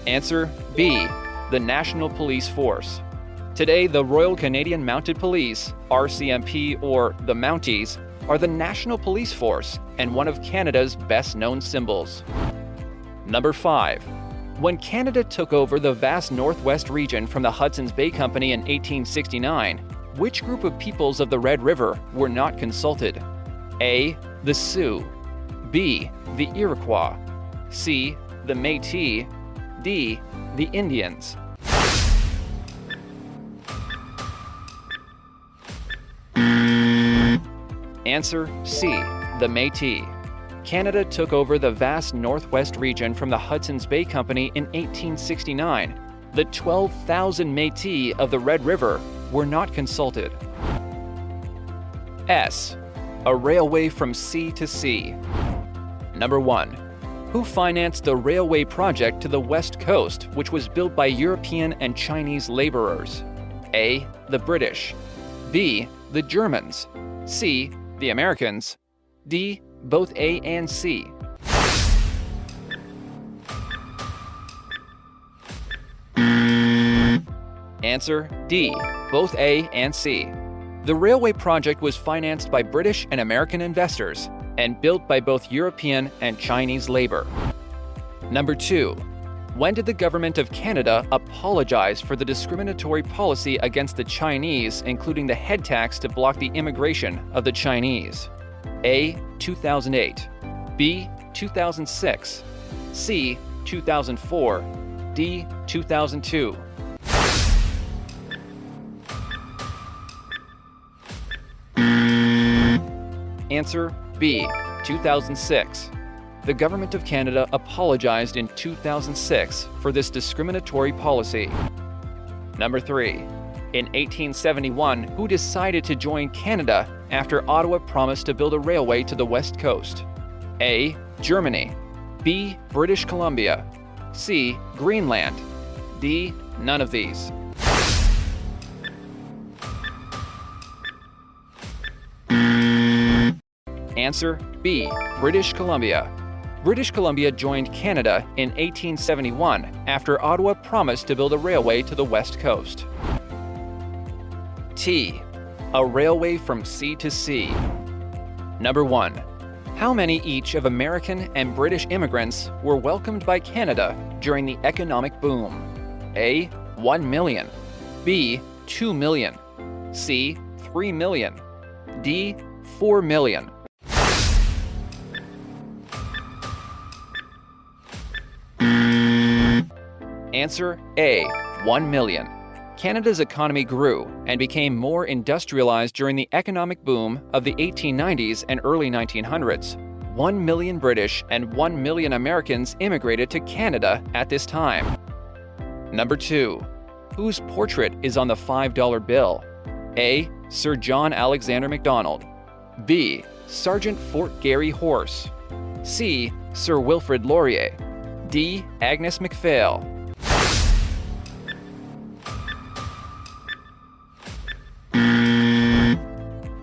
Answer B. The National Police Force. Today, the Royal Canadian Mounted Police, RCMP or the Mounties, are the National Police Force and one of Canada's best-known symbols. Number 5. When Canada took over the vast Northwest region from the Hudson's Bay Company in 1869, which group of peoples of the Red River were not consulted? A. The Sioux. B. The Iroquois. C. The Métis. D. The Indians. Answer C. The Métis. Canada took over the vast Northwest region from the Hudson's Bay Company in 1869. The 12,000 Métis of the Red River were not consulted. S. A railway from sea to sea. Number 1. Who financed the railway project to the West Coast, which was built by European and Chinese laborers? A. The British. B. The Germans. C. The Americans. D. Both A and C. Answer D. Both A and C. The railway project was financed by British and American investors and built by both European and Chinese labor. Number 2. When did the Government of Canada apologize for the discriminatory policy against the Chinese, including the head tax to block the immigration of the Chinese? A. 2008. B. 2006. C. 2004. D. 2002. Answer B. 2006. The Government of Canada apologized in 2006 for this discriminatory policy. Number 3. In 1871, who decided to join Canada after Ottawa promised to build a railway to the West Coast? A. Germany. B. British Columbia. C. Greenland. D. None of these. Answer B. British Columbia. British Columbia joined Canada in 1871 after Ottawa promised to build a railway to the west coast. T. A railway from sea to sea. Number 1. How many each of American and British immigrants were welcomed by Canada during the economic boom? A. 1 million. B. 2 million. C. 3 million. D. 4 million. Answer A. 1 million. Canada's economy grew and became more industrialized during the economic boom of the 1890s and early 1900s. 1 million British and 1 million Americans immigrated to Canada at this time. Number 2. Whose portrait is on the $5 bill? A. Sir John Alexander Macdonald. B. Sergeant Fort Garry Horse. C. Sir Wilfrid Laurier. D. Agnes MacPhail.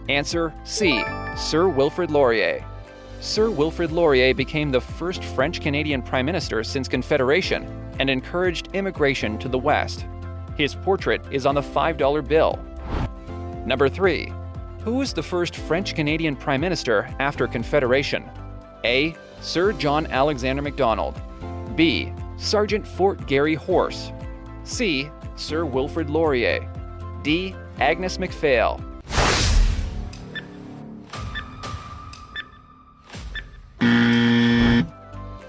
Answer C. Sir Wilfrid Laurier. Sir Wilfrid Laurier became the first French-Canadian Prime Minister since Confederation and encouraged immigration to the West. His portrait is on the $5 bill. Number 3. Who was the first French-Canadian Prime Minister after Confederation? A. Sir John Alexander Macdonald. B. Sergeant Fort Garry Horse. C. Sir Wilfrid Laurier. D. Agnes MacPhail.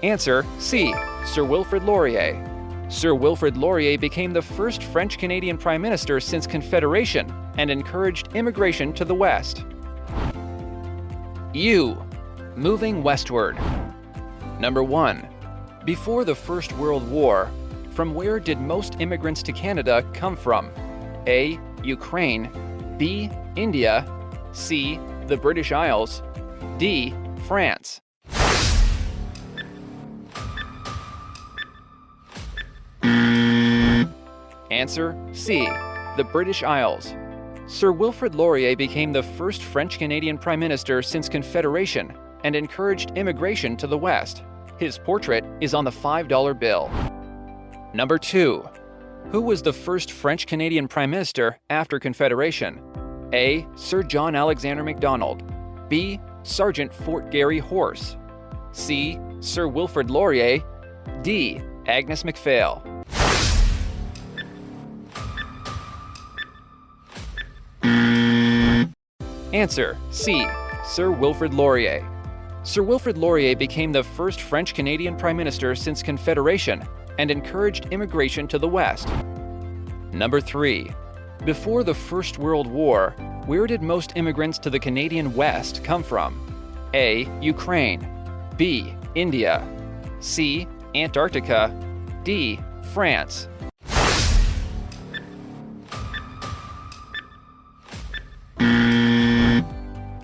Answer C. Sir Wilfrid Laurier. Sir Wilfrid Laurier became the first French-Canadian Prime Minister since Confederation and encouraged immigration to the West. U. Moving westward. Number 1. Before the First World War, from where did most immigrants to Canada come from? A. Ukraine. B. India. C. The British Isles. D. France. Answer C. The British Isles. Sir Wilfrid Laurier became the first French-Canadian Prime Minister since Confederation and encouraged immigration to the West. His portrait is on the $5 bill. Number 2. Who was the first French-Canadian Prime Minister after Confederation? A. Sir John Alexander Macdonald. B. Sergeant Fort Garry Horse. C. Sir Wilfrid Laurier. D. Agnes MacPhail. Answer C. Sir Wilfrid Laurier. Sir Wilfrid Laurier became the first French-Canadian Prime Minister since Confederation and encouraged immigration to the West. Number 3. Before the First World War, where did most immigrants to the Canadian West come from? A. Ukraine. B. India. C. Antarctica. D. France.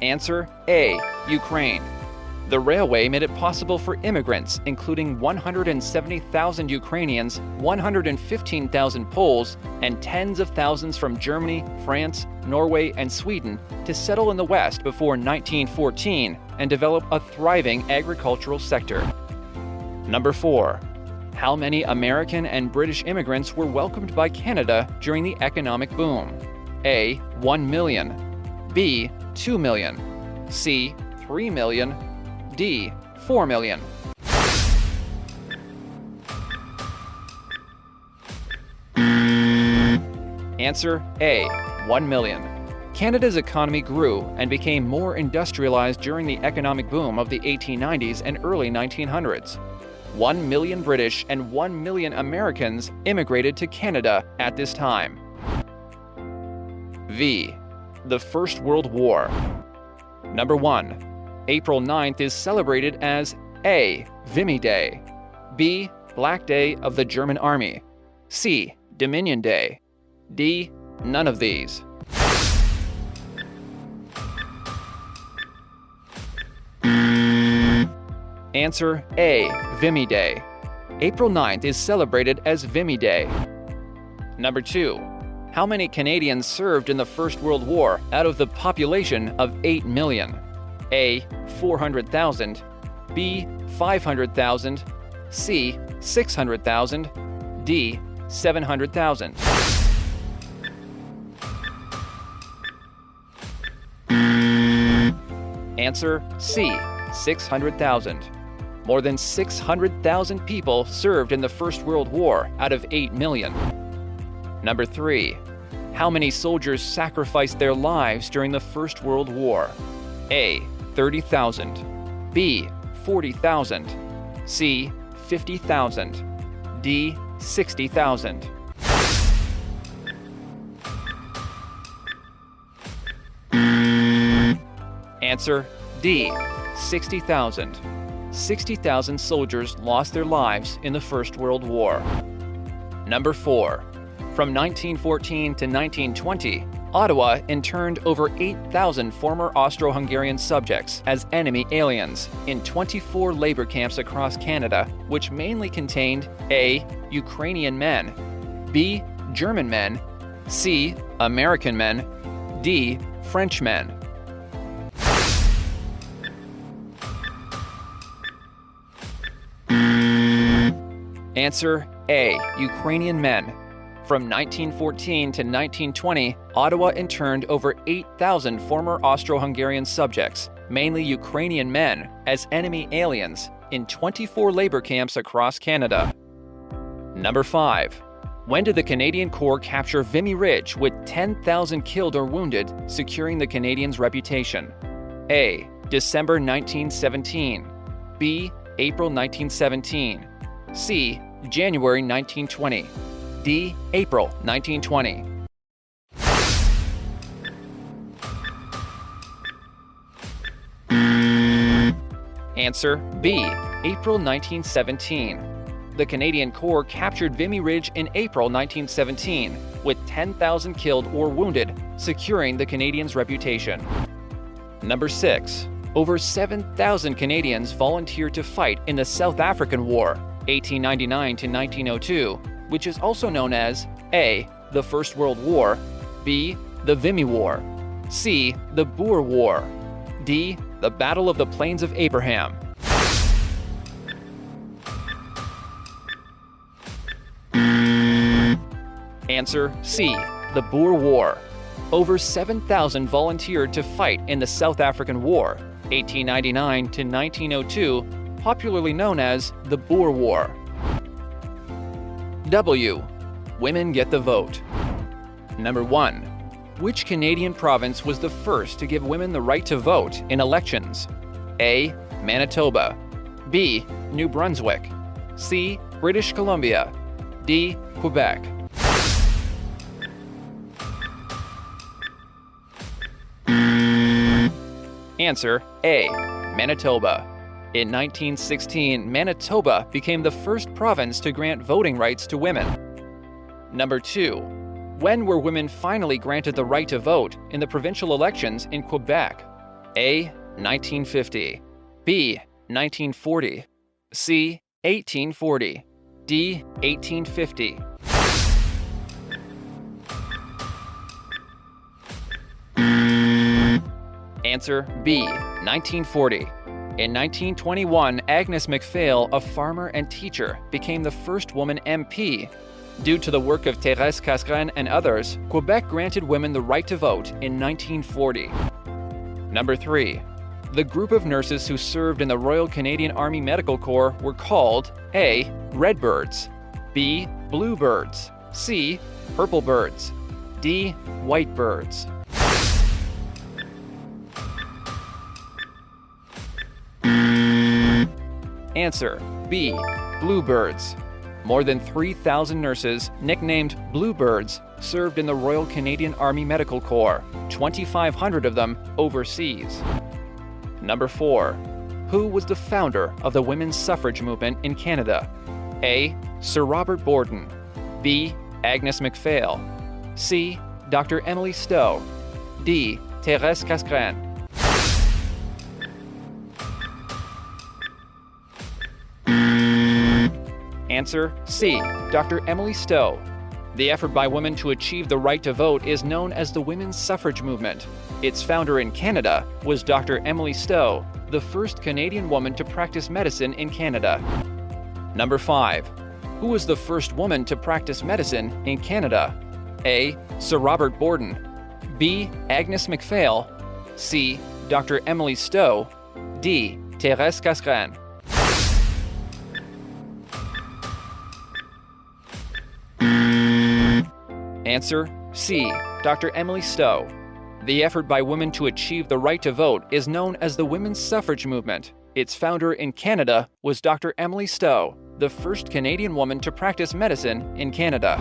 Answer A. Ukraine. The railway made it possible for immigrants, including 170,000 Ukrainians, 115,000 Poles, and tens of thousands from Germany, France, Norway, and Sweden, to settle in the West before 1914 and develop a thriving agricultural sector. Number 4. How many American and British immigrants were welcomed by Canada during the economic boom? A. 1 million. B. 2 million. C. 3 million. D. 4 million. Answer A. 1 million. Canada's economy grew and became more industrialized during the economic boom of the 1890s and early 1900s. 1 million British and 1 million Americans immigrated to Canada at this time. V. The First World War. Number 1. April 9th is celebrated as A. Vimy Day. B. Black Day of the German Army. C. Dominion Day. D. None of these. Answer A. Vimy Day. April 9th is celebrated as Vimy Day. Number 2. How many Canadians served in the First World War out of the population of 8 million? A. 400,000, B. 500,000, C. 600,000, D. 700,000. Answer C. 600,000. More than 600,000 people served in the First World War out of 8 million. Number 3. How many soldiers sacrificed their lives during the First World War? A. 30,000, B. 40,000, C. 50,000, D. 60,000. Answer D. 60,000. 60,000 soldiers lost their lives in the First World War. Number 4. From 1914 to 1920, Ottawa interned over 8,000 former Austro-Hungarian subjects as enemy aliens in 24 labor camps across Canada, which mainly contained A. Ukrainian men, B. German men, C. American men, D. French men. Answer A. Ukrainian men. From 1914 to 1920, Ottawa interned over 8,000 former Austro-Hungarian subjects, mainly Ukrainian men, as enemy aliens in 24 labor camps across Canada. Number 5. When did the Canadian Corps capture Vimy Ridge with 10,000 killed or wounded, securing the Canadians' reputation? A. December 1917, B. April 1917, C. January 1920, D. April 1920. Answer B. April 1917. The Canadian Corps captured Vimy Ridge in April 1917, with 10,000 killed or wounded, securing the Canadians' reputation. Number 6. Over 7,000 Canadians volunteered to fight in the South African War, 1899 to 1902, which is also known as A. the First World War, B. the Vimy War, C. the Boer War, D. the Battle of the Plains of Abraham. Answer C. the Boer War. Over 7,000 volunteered to fight in the South African War, 1899 to 1902, popularly known as the Boer War. W. Women get the vote. Number 1. Which Canadian province was the first to give women the right to vote in elections? A. Manitoba, B. New Brunswick, C. British Columbia, D. Quebec. Answer A. Manitoba. In 1916, Manitoba became the first province to grant voting rights to women. Number 2. When were women finally granted the right to vote in the provincial elections in Quebec? A. 1950, B. 1940, C. 1840, D. 1850. Answer B. 1940. In 1921, Agnes MacPhail, a farmer and teacher, became the first woman MP. Due to the work of Thérèse Casgrain and others, Quebec granted women the right to vote in 1940. Number 3. The group of nurses who served in the Royal Canadian Army Medical Corps were called A. Redbirds, B. Bluebirds, C. Purplebirds, D. Whitebirds. Answer B. Bluebirds. More than 3,000 nurses, nicknamed Bluebirds, served in the Royal Canadian Army Medical Corps, 2,500 of them overseas. Number 4. Who was the founder of the women's suffrage movement in Canada? A. Sir Robert Borden, B. Agnes MacPhail, C. Dr. Emily Stowe, D. Thérèse Casgrain. Answer C. Dr. Emily Stowe. The effort by women to achieve the right to vote is known as the women's suffrage movement. Its founder in Canada was Dr. Emily Stowe, the first Canadian woman to practice medicine in Canada. Number 5. Who was the first woman to practice medicine in Canada? A. Sir Robert Borden. B. Agnes MacPhail. C. Dr. Emily Stowe. D. Thérèse Casgrain. Answer C. Dr. Emily Stowe. The effort by women to achieve the right to vote is known as the women's suffrage movement. Its founder in Canada was Dr. Emily Stowe, the first Canadian woman to practice medicine in Canada.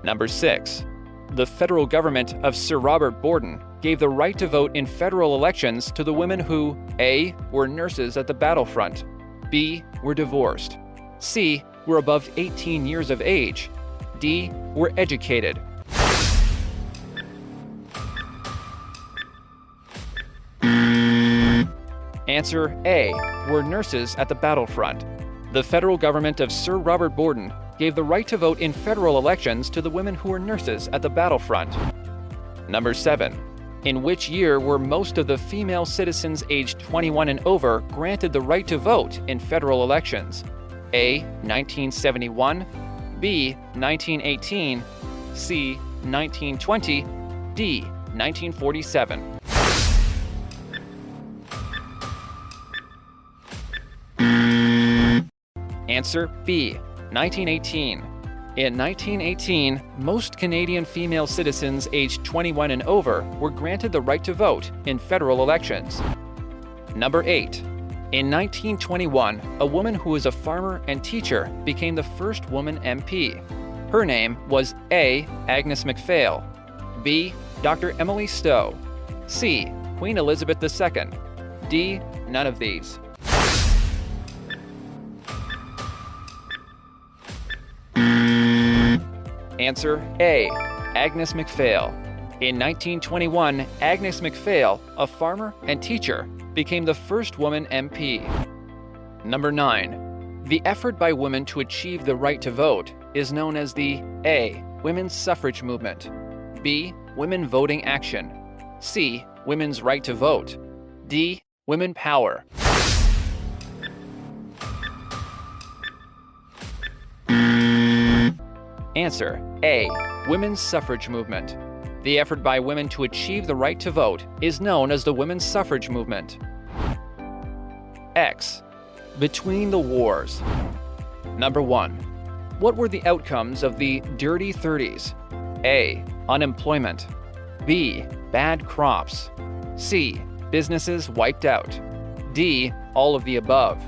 Number 6. The federal government of Sir Robert Borden gave the right to vote in federal elections to the women who A. were nurses at the battlefront, B. were divorced, C. were above 18 years of age, D. were educated. Answer A. were nurses at the battlefront. The federal government of Sir Robert Borden gave the right to vote in federal elections to the women who were nurses at the battlefront. Number 7. In which year were most of the female citizens aged 21 and over granted the right to vote in federal elections? A. 1971, B. 1918, C. 1920, D. 1947. Answer B. 1918. In 1918, most Canadian female citizens aged 21 and over were granted the right to vote in federal elections. Number 8. In 1921, a woman who was a farmer and teacher became the first woman MP. Her name was A. Agnes MacPhail, B. Dr. Emily Stowe, C. Queen Elizabeth II, D. None of these. Answer A. Agnes MacPhail. In 1921, Agnes MacPhail, a farmer and teacher, became the first woman MP. Number 9. The effort by women to achieve the right to vote is known as the A. Women's suffrage movement, B. Women voting action, C. Women's right to vote, D. Women power. Answer A. Women's suffrage movement. The effort by women to achieve the right to vote is known as the women's suffrage movement. X. Between the wars. Number 1. What were the outcomes of the Dirty 30s? A. Unemployment. B. Bad crops. C. Businesses wiped out. D. All of the above.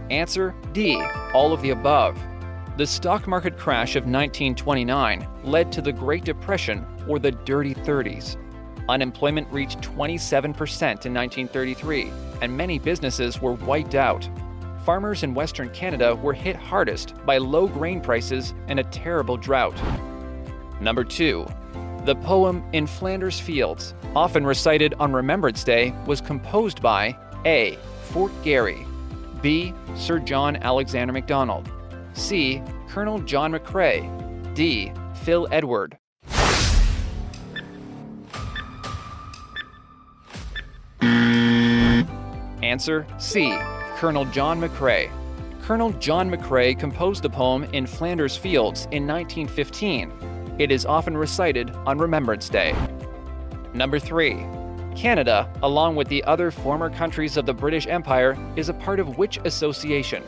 Answer D. All of the above. The stock market crash of 1929 led to the Great Depression, or the Dirty 30s. Unemployment reached 27% in 1933, and many businesses were wiped out. Farmers in Western Canada were hit hardest by low grain prices and a terrible drought. Number 2. The poem In Flanders Fields, often recited on Remembrance Day, was composed by A. Fort Garry, B. Sir John Alexander Macdonald, C. Colonel John McCrae, D. Phil Edward. Answer C. Colonel John McCrae. Colonel John McCrae composed the poem In Flanders Fields in 1915. It is often recited on Remembrance Day. Number 3. Canada, along with the other former countries of the British Empire, is a part of which association?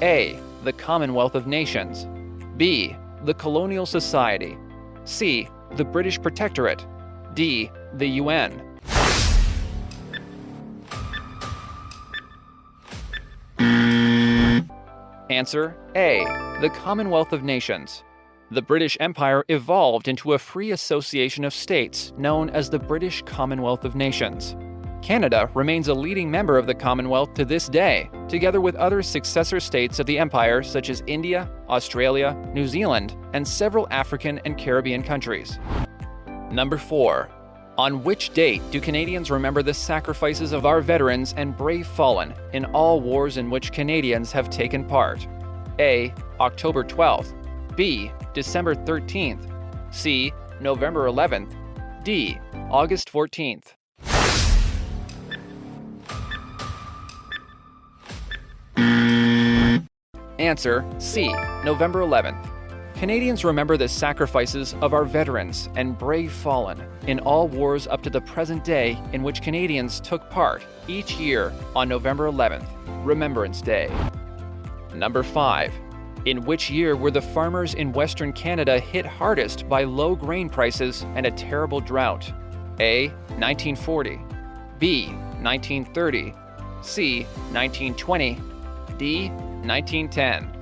A. The Commonwealth of Nations, B. The Colonial Society, C. The British Protectorate, D. The UN. Answer A. The Commonwealth of Nations. The British Empire evolved into a free association of states known as the British Commonwealth of Nations. Canada remains a leading member of the Commonwealth to this day, together with other successor states of the empire such as India, Australia, New Zealand, and several African and Caribbean countries. Number 4. On which date do Canadians remember the sacrifices of our veterans and brave fallen in all wars in which Canadians have taken part? A. October 12th. B. December 13th. C. November 11th. D. August 14th. Answer C. November 11th. Canadians remember the sacrifices of our veterans and brave fallen in all wars up to the present day in which Canadians took part each year on November 11th, Remembrance Day. Number 5. In which year were the farmers in Western Canada hit hardest by low grain prices and a terrible drought? A. 1940. B. 1930. C. 1920. D. 1910.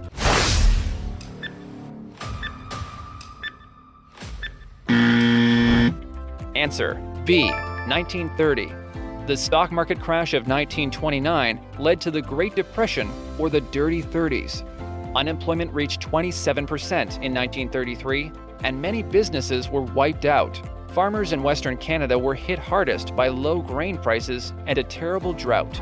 Answer B. 1930. The stock market crash of 1929 led to the Great Depression, or the Dirty 30s. Unemployment reached 27% in 1933, and many businesses were wiped out. Farmers in Western Canada were hit hardest by low grain prices and a terrible drought.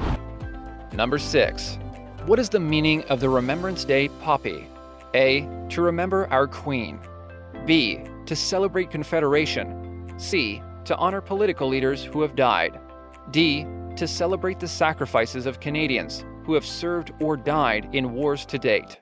Number 6. What is the meaning of the Remembrance Day poppy? A. To remember our Queen. B. To celebrate Confederation. C. To honor political leaders who have died. D. To celebrate the sacrifices of Canadians who have served or died in wars to date.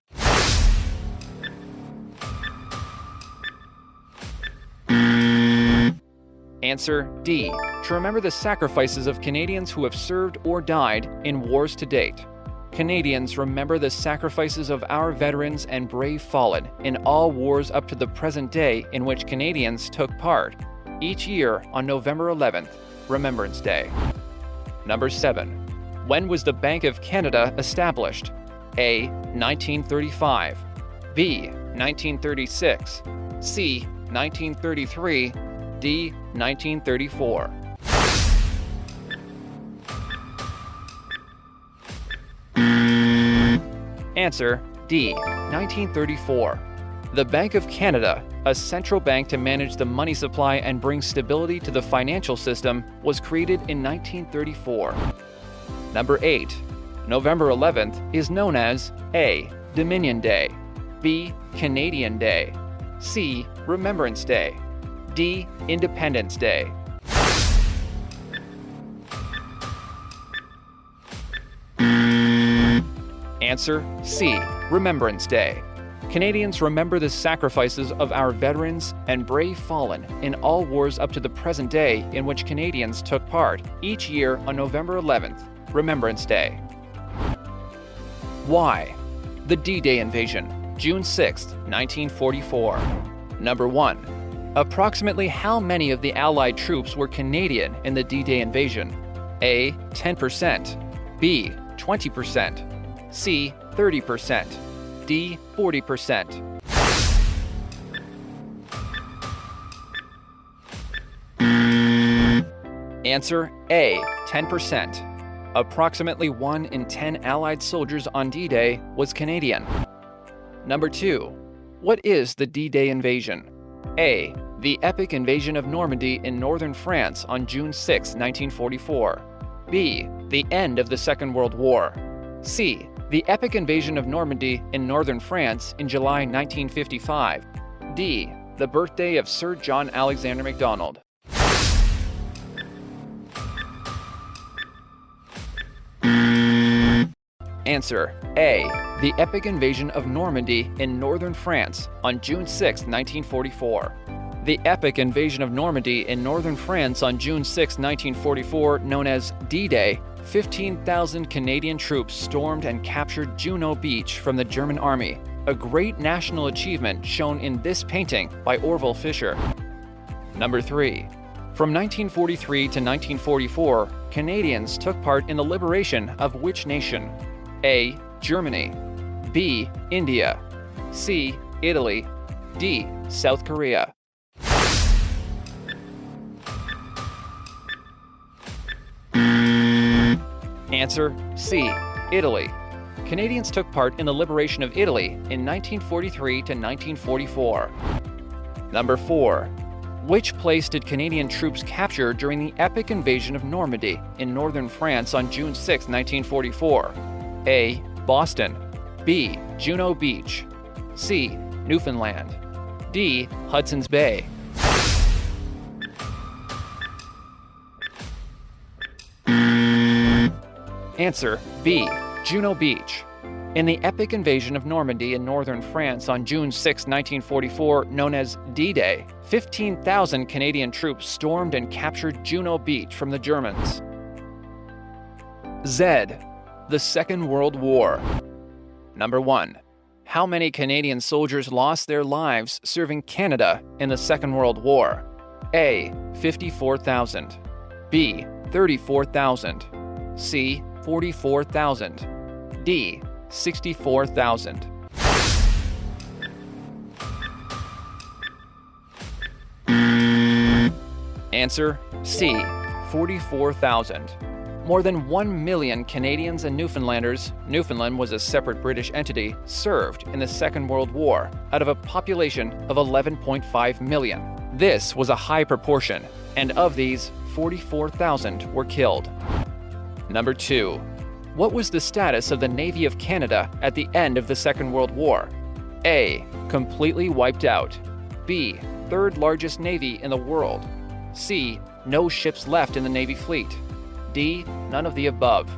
Answer D. To remember the sacrifices of Canadians who have served or died in wars to date. Canadians remember the sacrifices of our veterans and brave fallen in all wars up to the present day in which Canadians took part, each year on November 11th, Remembrance Day. Number 7. When was the Bank of Canada established? A. 1935. B. 1936. C. 1933. D. 1934. Answer D. 1934. The Bank of Canada, a central bank to manage the money supply and bring stability to the financial system, was created in 1934. Number 8. November 11th is known as A. Dominion Day, B. Canadian Day, C. Remembrance Day, D. Independence Day. Answer C. Remembrance Day. Canadians remember the sacrifices of our veterans and brave fallen in all wars up to the present day in which Canadians took part, each year on November 11th, Remembrance Day. Why? The D-Day invasion, June 6, 1944. Number 1. Approximately how many of the Allied troops were Canadian in the D-Day invasion? A. 10%. B. 20%. C. 30%. D. 40%. Answer A. 10%. Approximately 1 in 10 Allied soldiers on D-Day was Canadian. Number 2. What is the D-Day invasion? A. The epic invasion of Normandy in northern France on June 6, 1944. B. The end of the Second World War. C. The epic invasion of Normandy in northern France in July 1955. D. The birthday of Sir John Alexander Macdonald. Answer A. The epic invasion of Normandy in northern France on June 6, 1944. The epic invasion of Normandy in northern France on June 6, 1944, known as D-Day, 15,000 Canadian troops stormed and captured Juno Beach from the German army, a great national achievement shown in this painting by Orville Fisher. Number 3. From 1943 to 1944, Canadians took part in the liberation of which nation? A. Germany. B. India. C. Italy. D. South Korea. Answer C. Italy. Canadians took part in the liberation of Italy in 1943 to 1944. Number 4. Which place did Canadian troops capture during the epic invasion of Normandy in northern France on June 6, 1944? A. Boston. B. Juno Beach. C. Newfoundland. D. Hudson's Bay. Answer B. Juno Beach. In the epic invasion of Normandy in northern France on June 6, 1944, known as D-Day, 15,000 Canadian troops stormed and captured Juno Beach from the Germans. Z. The Second World War. Number 1. How many Canadian soldiers lost their lives serving Canada in the Second World War? A. 54,000. B. 34,000. C. 44,000. D. 64,000. Answer C. 44,000. More than 1 million Canadians and Newfoundlanders, Newfoundland was a separate British entity, served in the Second World War out of a population of 11.5 million. This was a high proportion, and of these, 44,000 were killed. Number 2. What was the status of the Navy of Canada at the end of the Second World War? A. Completely wiped out. B. Third largest navy in the world. C. No ships left in the Navy fleet. D. None of the above.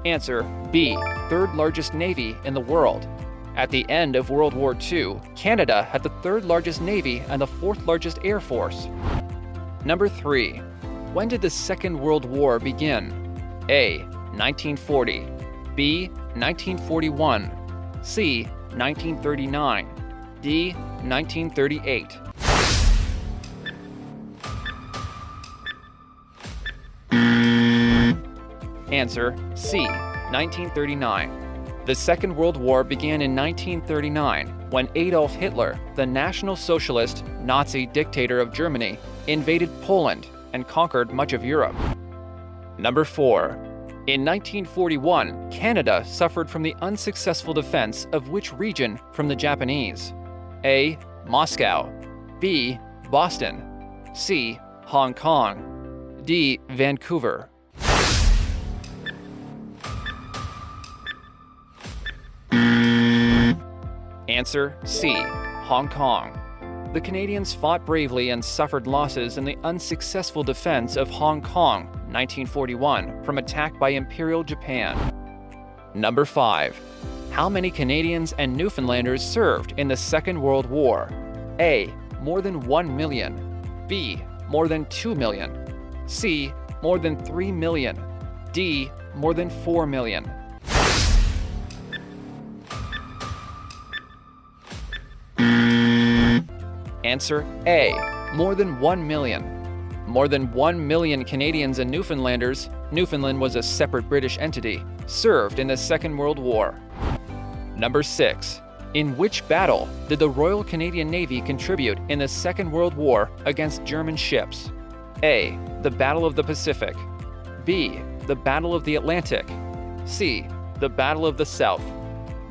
Answer B. Third largest navy in the world. At the end of World War II, Canada had the third largest navy and the fourth largest air force. Number 3. When did the Second World War begin? A. 1940. B. 1941. C. 1939. D. 1938. Answer C. 1939. The Second World War began in 1939 when Adolf Hitler, the National Socialist Nazi dictator of Germany, invaded Poland and conquered much of Europe. Number 4. In 1941, Canada suffered from the unsuccessful defense of which region from the Japanese? A. Moscow. B. Boston. C. Hong Kong. D. Vancouver. Answer C. Hong Kong. The Canadians fought bravely and suffered losses in the unsuccessful defense of Hong Kong, 1941, from attack by Imperial Japan. Number 5. How many Canadians and Newfoundlanders served in the Second World War? A. More than 1 million. B. More than 2 million. C. More than 3 million. D. More than 4 million. Answer A. More than 1 million. More than 1 million Canadians and Newfoundlanders, Newfoundland was a separate British entity, served in the Second World War. Number 6. In which battle did the Royal Canadian Navy contribute in the Second World War against German ships? A. The Battle of the Pacific. B. The Battle of the Atlantic. C. The Battle of the South.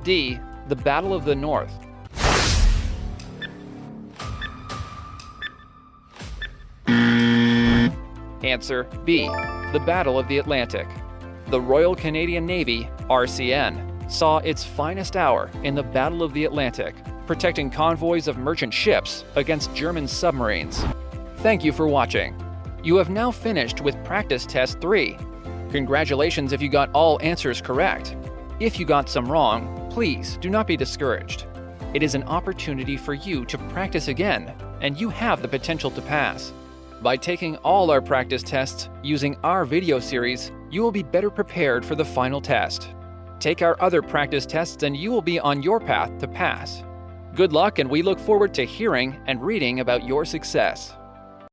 D. The Battle of the North. Answer B. The Battle of the Atlantic. The Royal Canadian Navy, RCN, saw its finest hour in the Battle of the Atlantic, protecting convoys of merchant ships against German submarines. Thank you for watching. You have now finished with Practice Test 3. Congratulations if you got all answers correct. If you got some wrong, please do not be discouraged. It is an opportunity for you to practice again, and you have the potential to pass. By taking all our practice tests using our video series, you will be better prepared for the final test. Take our other practice tests and you will be on your path to pass. Good luck, and we look forward to hearing and reading about your success.